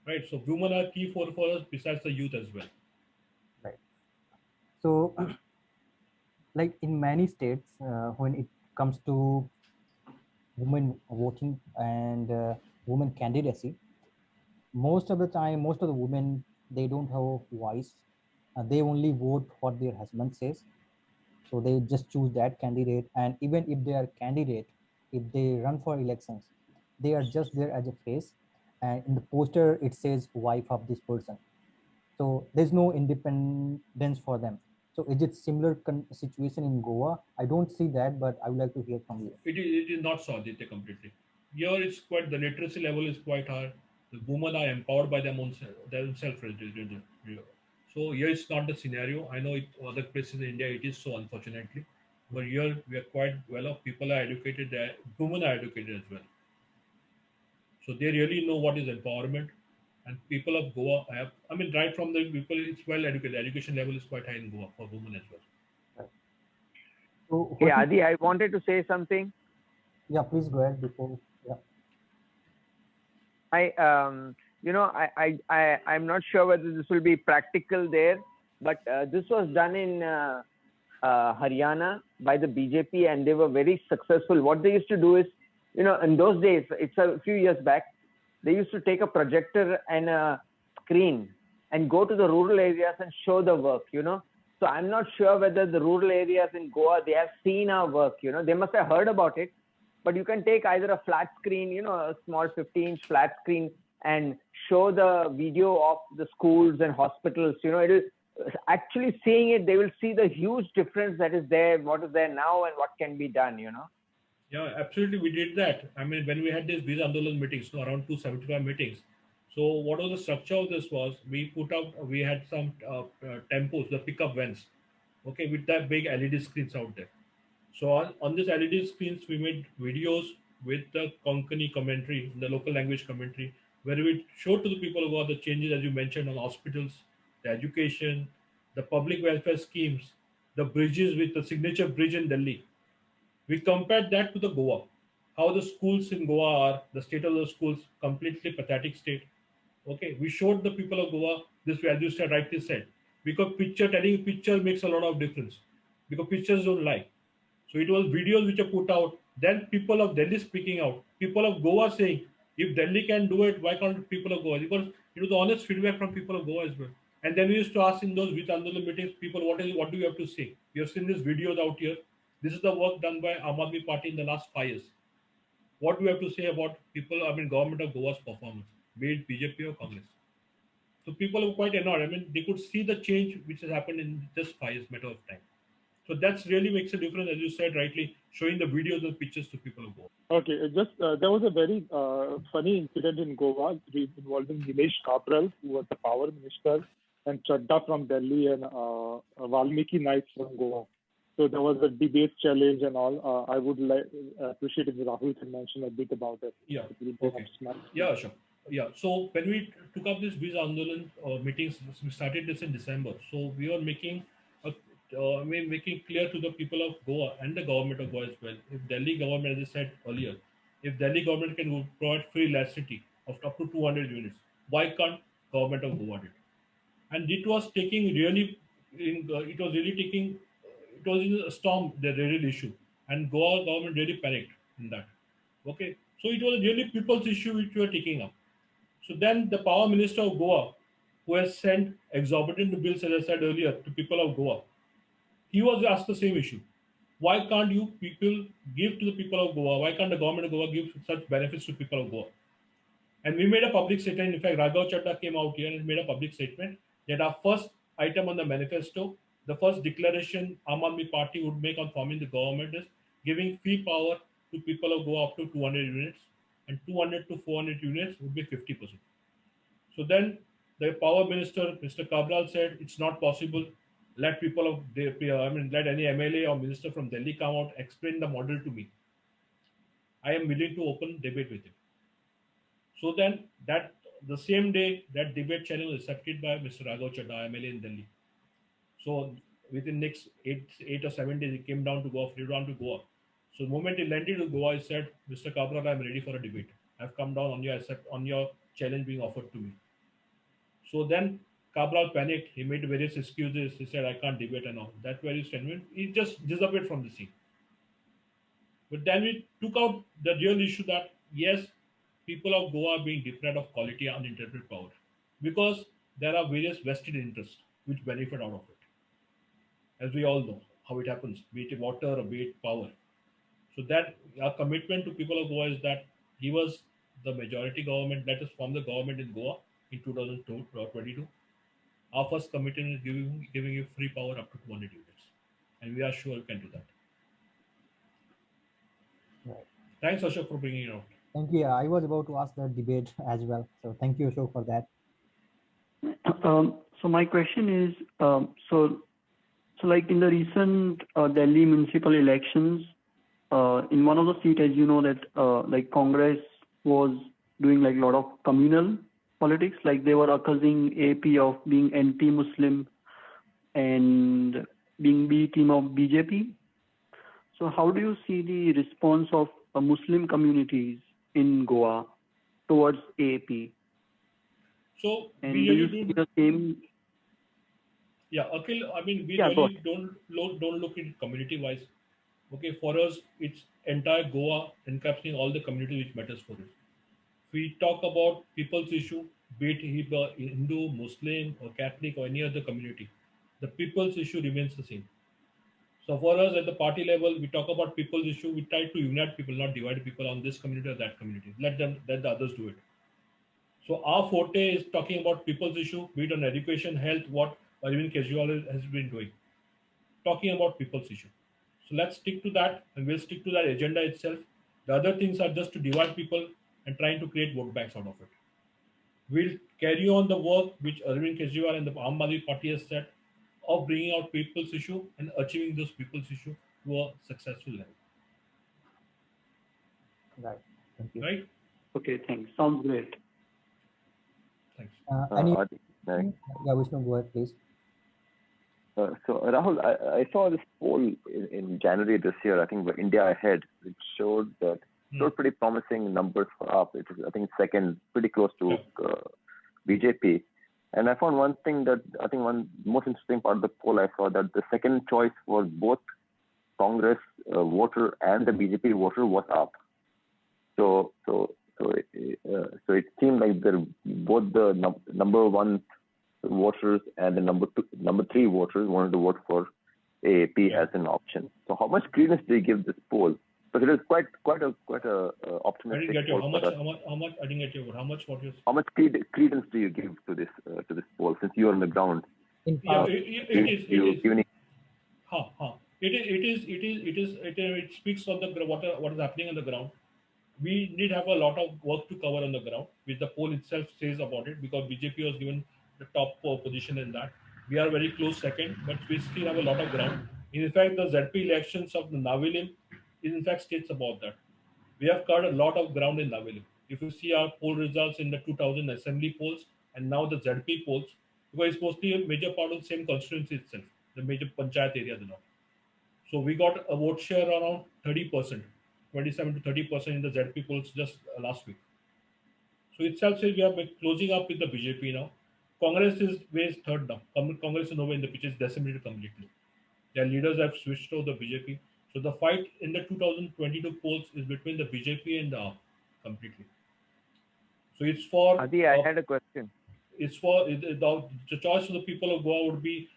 Right. So women are key for us besides the youth as well. right. So like in many states, when it comes to women voting and women candidacy, most of the time, most of the women, they don't have a voice. They only vote what their husband says. So they just choose that candidate. And even if they are candidate, if they run for elections, they are just there as a face. And in the poster, it says wife of this person. So there's no independence for them. So is it similar situation in Goa? I don't see that, but I would like to hear from you. It is not Saudite completely. Here it's quite, the literacy level is quite high. The women are empowered by themselves. So here it's not the scenario. I know it other places in India it is so, unfortunately. But here we are quite well off. People are educated there. Women are educated as well. So they really know what is empowerment. And people of Goa have, I mean, right from the people, it's well educated. The education level is quite high in Goa for women as well. So Hey, Adi, I wanted to say something. yeah, please go ahead before. Yeah. I'm not sure whether this will be practical there, but this was done in Haryana by the BJP, and they were very successful. What they used to do is, in those days, it's a few years back, they used to take a projector and a screen and go to the rural areas and show the work. So I'm not sure whether the rural areas in Goa, they have seen our work. They must have heard about it. But you can take either a flat screen, a small 50-inch flat screen, and show the video of the schools and hospitals. It'll actually seeing it, they will see the huge difference that is there, what is there now, and what can be done. Yeah, absolutely. We did that. I mean, when we had these Biz Andolan meetings, so around 275 meetings. So what was the structure of this was we had some tempos, the pickup vans, okay, with that big LED screens out there. So on this LED screens, we made videos with the Konkani commentary, the local language commentary, where we showed to the people about the changes, as you mentioned, on hospitals, the education, the public welfare schemes, the bridges with the signature bridge in Delhi. We compared that to the Goa, how the schools in Goa are, the state of the schools, completely pathetic state. Okay, we showed the people of Goa this, as you said, rightly said, because telling picture makes a lot of difference, because pictures don't lie. So it was videos which are put out. Then people of Delhi speaking out. People of Goa saying, if Delhi can do it, why can't people of Goa? Because it was honest feedback from people of Goa as well. And then we used to ask in those with Andolan meetings, people, what do you have to say? You have seen these videos out here. This is the work done by Aam Aadmi Party in the last 5 years. What do you have to say about people, I mean, government of Goa's performance, be it BJP or Congress? So people were quite annoyed. I mean, they could see the change which has happened in just 5 years, matter of time. So that's really makes a difference, as you said rightly, showing the videos and pictures to people of Goa. Okay, there was a very funny incident in Goa involving Nilesh Kapral, who was the power minister, and Chadda from Delhi, and Valmiki Knights from Goa. So there was a debate challenge and all. I would appreciate if Rahul can mention a bit about it. Yeah. Okay. Yeah, sure. Yeah. So when we took up this Biz Andolan meetings, we started this in December. So we were making making clear to the people of Goa and the government of Goa as well. If Delhi government, as I said earlier, if Delhi government can provide free electricity of up to 200 units, why can't government of Goa do it? And it was taking really, it was really taking, it was in a storm, the real issue, and Goa government really panicked in that. Okay, so it was really people's issue which we were taking up. So then the power minister of Goa, who has sent exorbitant bills, as I said earlier, to people of Goa, he was asked the same issue. Why can't you people give to the people of Goa? Why can't the government of Goa give such benefits to people of Goa? And we made a public statement. In fact, Raghav Chadha came out here and made a public statement that our first item on the manifesto, the first declaration Aam Aadmi Party would make on forming the government is giving free power to people of Goa up to 200 units, and 200 to 400 units would be 50%. So then the power minister, Mr. Cabral, said it's not possible. Let people of let any MLA or minister from Delhi come out, explain the model to me. I am willing to open debate with him. So then that the same day that debate channel was accepted by Mr. Raghav Chadha, MLA in Delhi. So within next 8 or 7 days, he came down to Goa, flew down to Goa. So the moment he landed to Goa, he said, Mr. Cabral, I'm ready for a debate. I've come down on your challenge being offered to me. So then Cabral panicked. He made various excuses. He said, I can't debate and all. That's where he stand. He just disappeared from the scene. But then we took out the real issue that, yes, people of Goa are being deprived of quality uninterrupted power because there are various vested interests which benefit out of it. As we all know how it happens, be it water or be it power. So that our commitment to people of Goa is that give us the majority government, let us form the government in Goa in 2022. Our first commitment is giving you free power up to 200 units. And we are sure we can do that. Right. Thanks, Ashok, for bringing it out. Thank you. I was about to ask the debate as well. So thank you, Ashok, for that. So my question is, so like in the recent Delhi municipal elections, in one of the seats, as you know, that like Congress was doing like a lot of communal politics, like they were accusing AP of being anti-Muslim and being B team of BJP. So how do you see the response of Muslim communities in Goa towards AP? So And we do you really see the same? Yeah, Akhil, I mean, we Yeah, go really don't look at it community wise. Okay, for us, it's entire Goa encapsulating all the community which matters for us. If we talk about people's issue, be it Hindu, Muslim, or Catholic, or any other community, the people's issue remains the same. So for us at the party level, we talk about people's issue. We try to unite people, not divide people on this community or that community. Let the others do it. So our forte is talking about people's issue, be it on education, health, what Arvind Kejriwal has been doing. Talking about people's issue. So let's stick to that, and we'll stick to that agenda itself. The other things are just to divide people and trying to create vote banks out of it. We'll carry on the work which Arvind Kejriwal and the Aam Aadmi Party has set of bringing out people's issue and achieving those people's issue to a successful level. Right. Thank you. Right? Okay, thanks. Sounds great. Thanks. Yeah, Vishnu, go ahead, please. So Rahul, I saw this poll in January this year, I think by India Ahead, which showed pretty promising numbers for AAP. It is, I think, second, pretty close to BJP. And I found one thing that I think one most interesting part of the poll I saw that the second choice for both Congress voter and the BJP voter was AAP. So it seemed like both the number one voters and the number three voters wanted to vote for AAP as an option. So how much credence do you give this poll? Because it is quite a optimistic. I didn't get you. Poll How much? I didn't get you. How much? What you? How much credence do you give to this poll since you are on the ground? In Yeah, fact, it speaks of what is happening on the ground. We need have a lot of work to cover on the ground, which the poll itself says about it, because BJP was given the top position in that. We are very close second, but we still have a lot of ground. In fact, the ZP elections of the Navilim in fact states about that. We have covered a lot of ground in Navilim. If you see our poll results in the 2000 assembly polls and now the ZP polls, because it's mostly a major part of the same constituency itself, the major panchayat areas and all. So we got a vote share around 30%, 27 to 30% in the ZP polls just last week. So itself says we are closing up with the BJP now. Congress is way third now. Congress is nowhere in the pitch, is decimated completely. Their leaders have switched to the BJP. So the fight in the 2022 polls is between the BJP and the AAP completely. So it's for... Adi, I had a question. It's for the choice of the people of Goa would be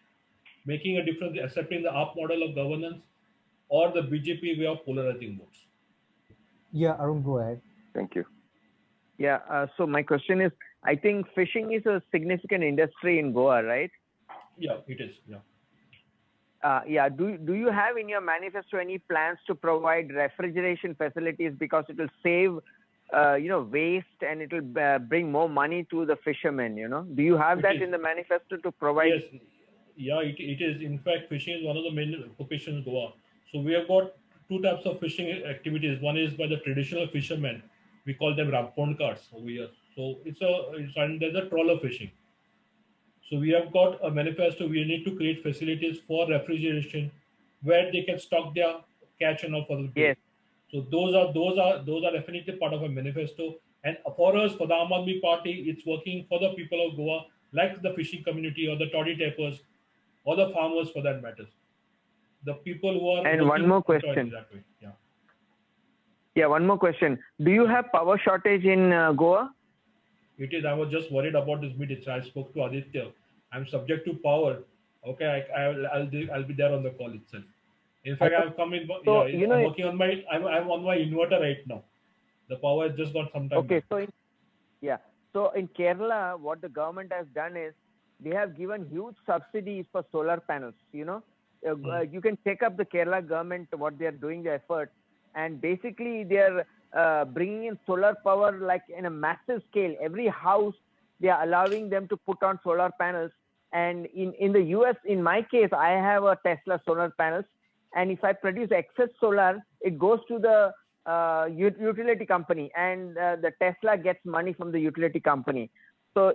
making a difference, accepting the AAP model of governance or the BJP way of polarizing votes. Yeah, Arun, go ahead. Thank you. Yeah. So my question is, I think fishing is a significant industry in Goa, right? Yeah, it is. Yeah. Yeah. Do you have in your manifesto any plans to provide refrigeration facilities, because it will save waste, and it will bring more money to the fishermen? Do you have It that is. in the manifesto to provide? Yes, yeah, it is. In fact, fishing is one of the main occupations in Goa. So we have got two types of fishing activities. One is by the traditional fishermen. We call them rampon carts over here. So and there's a trawler fishing. So we have got a manifesto. We need to create facilities for refrigeration where they can stock their catch and all for the day. Yes. So those are definitely part of a manifesto. And for us, for the Aam Aadmi Party, it's working for the people of Goa, like the fishing community or the toddy tappers or the farmers for that matter. The people who are And one more question. that way. Yeah. Yeah, one more question. Do you have power shortage in Goa? It is. I was just worried about this meeting. So I spoke to Aditya. I'm subject to power. Okay, I'll be there on the call itself. In fact, I'm coming. So, I'm working on my. I'm on my inverter right now. The power has just got some time. Okay, back. so in Kerala, what the government has done is they have given huge subsidies for solar panels. You can check up the Kerala government, what they are doing, the effort, and basically they are bringing in solar power like in a massive scale. Every house they are allowing them to put on solar panels. And in the US, in my case, I have a Tesla solar panels, and if I produce excess solar, it goes to the utility company, and the Tesla gets money from the utility company. So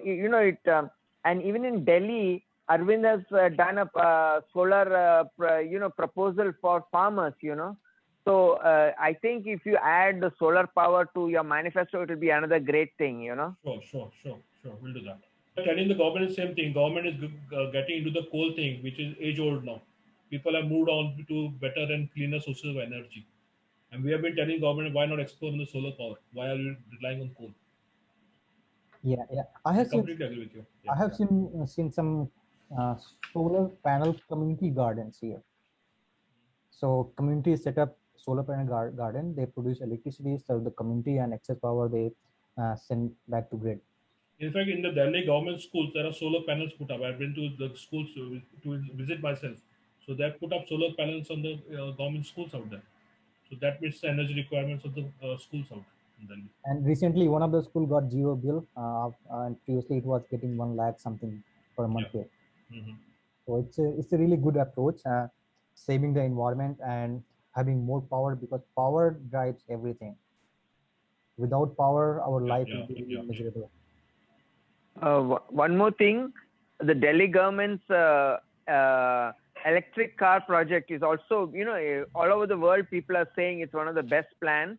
and even in Delhi, Arvind has done a solar proposal for farmers. So I think if you add the solar power to your manifesto, it will be another great thing. Sure. We'll do that. Telling the government the same thing. Government is getting into the coal thing, which is age old now. People have moved on to better and cleaner sources of energy. And we have been telling government, why not explore the solar power? Why are you relying on coal? Yeah. I completely agree with you. Yeah, I have seen some solar panel community gardens here. So communities set up solar panel garden. They produce electricity, serve the community, and excess power they send back to grid. In fact, in the Delhi government schools, there are solar panels put up. I've been to the schools to visit myself. So they have put up solar panels on the government schools out there. So that meets the energy requirements of the schools out in Delhi. And recently, one of the school got zero bill, and previously it was getting 1 lakh something per month here. Mm-hmm. So it's a really good approach, saving the environment and having more power, because power drives everything. Without power, our life will be really miserable. One more thing, the Delhi government's electric car project is also, all over the world, people are saying it's one of the best plans.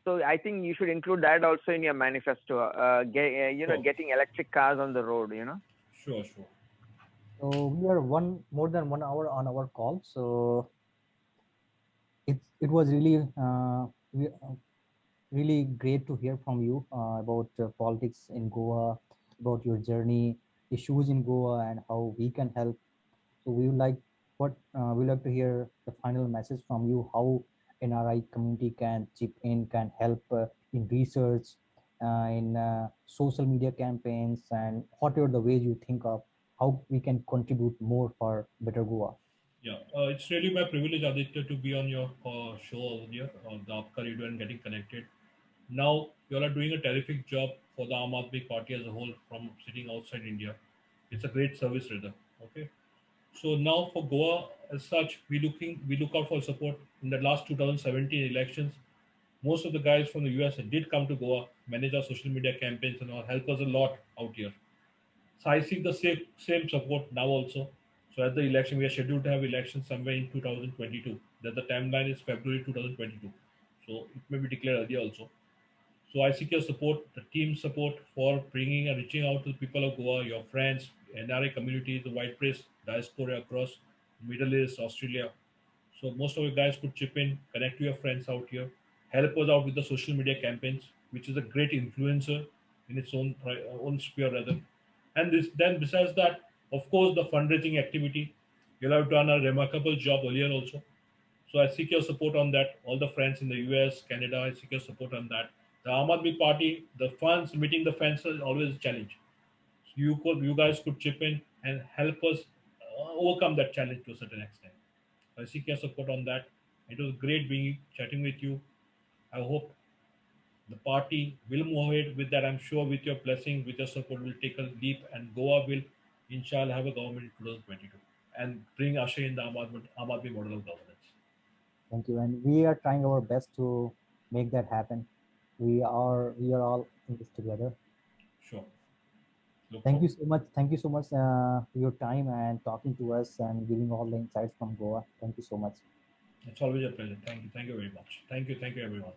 So I think you should include that also in your manifesto, getting electric cars on the road, Sure. So we are more than 1 hour on our call. So it was really really great to hear from you about politics in Goa, about your journey, issues in Goa, and how we can help. So we would like to hear the final message from you, how NRI community can chip in, can help in research, in social media campaigns, and whatever the ways you think of, how we can contribute more for better Goa. Yeah, it's really my privilege, Aditya, to be on your show over here, the Aapka Radio, and getting connected. Now, you all are doing a terrific job for the Aam Aadmi Party as a whole from sitting outside India. It's a great service, rather. Okay. So now for Goa as such, we look out for support. In the last 2017 elections, most of the guys from the US did come to Goa, manage our social media campaigns and all, help us a lot out here. So I seek the same support now also. So at the election, we are scheduled to have elections somewhere in 2022. That the timeline is February 2022. So it may be declared earlier also. So I seek your support, the team support for bringing and reaching out to the people of Goa, your friends, NRI community, the white press, diaspora across Middle East, Australia. So most of you guys could chip in, connect to your friends out here, help us out with the social media campaigns, which is a great influencer in its own sphere rather. And then besides that, of course, the fundraising activity. You have done a remarkable job earlier also. So I seek your support on that. All the friends in the US, Canada, I seek your support on that. The Aam Aadmi Party, the funds, meeting the fence is always a challenge. So you guys could chip in and help us overcome that challenge to a certain extent. I seek your support on that. It was great being chatting with you. I hope the party will move ahead with that. I'm sure with your blessing, with your support, will take a leap, and Goa will, inshallah, have a government in 2022 and bring usher in the Aam Aadmi model of governance. Thank you. And we are trying our best to make that happen. We are all in this together. Sure. Look Thank you forward. so much. Thank you so much for your time and talking to us and giving all the insights from Goa. Thank you so much. It's always a pleasure. Thank you. Thank you very much. Thank you. Thank you, everyone.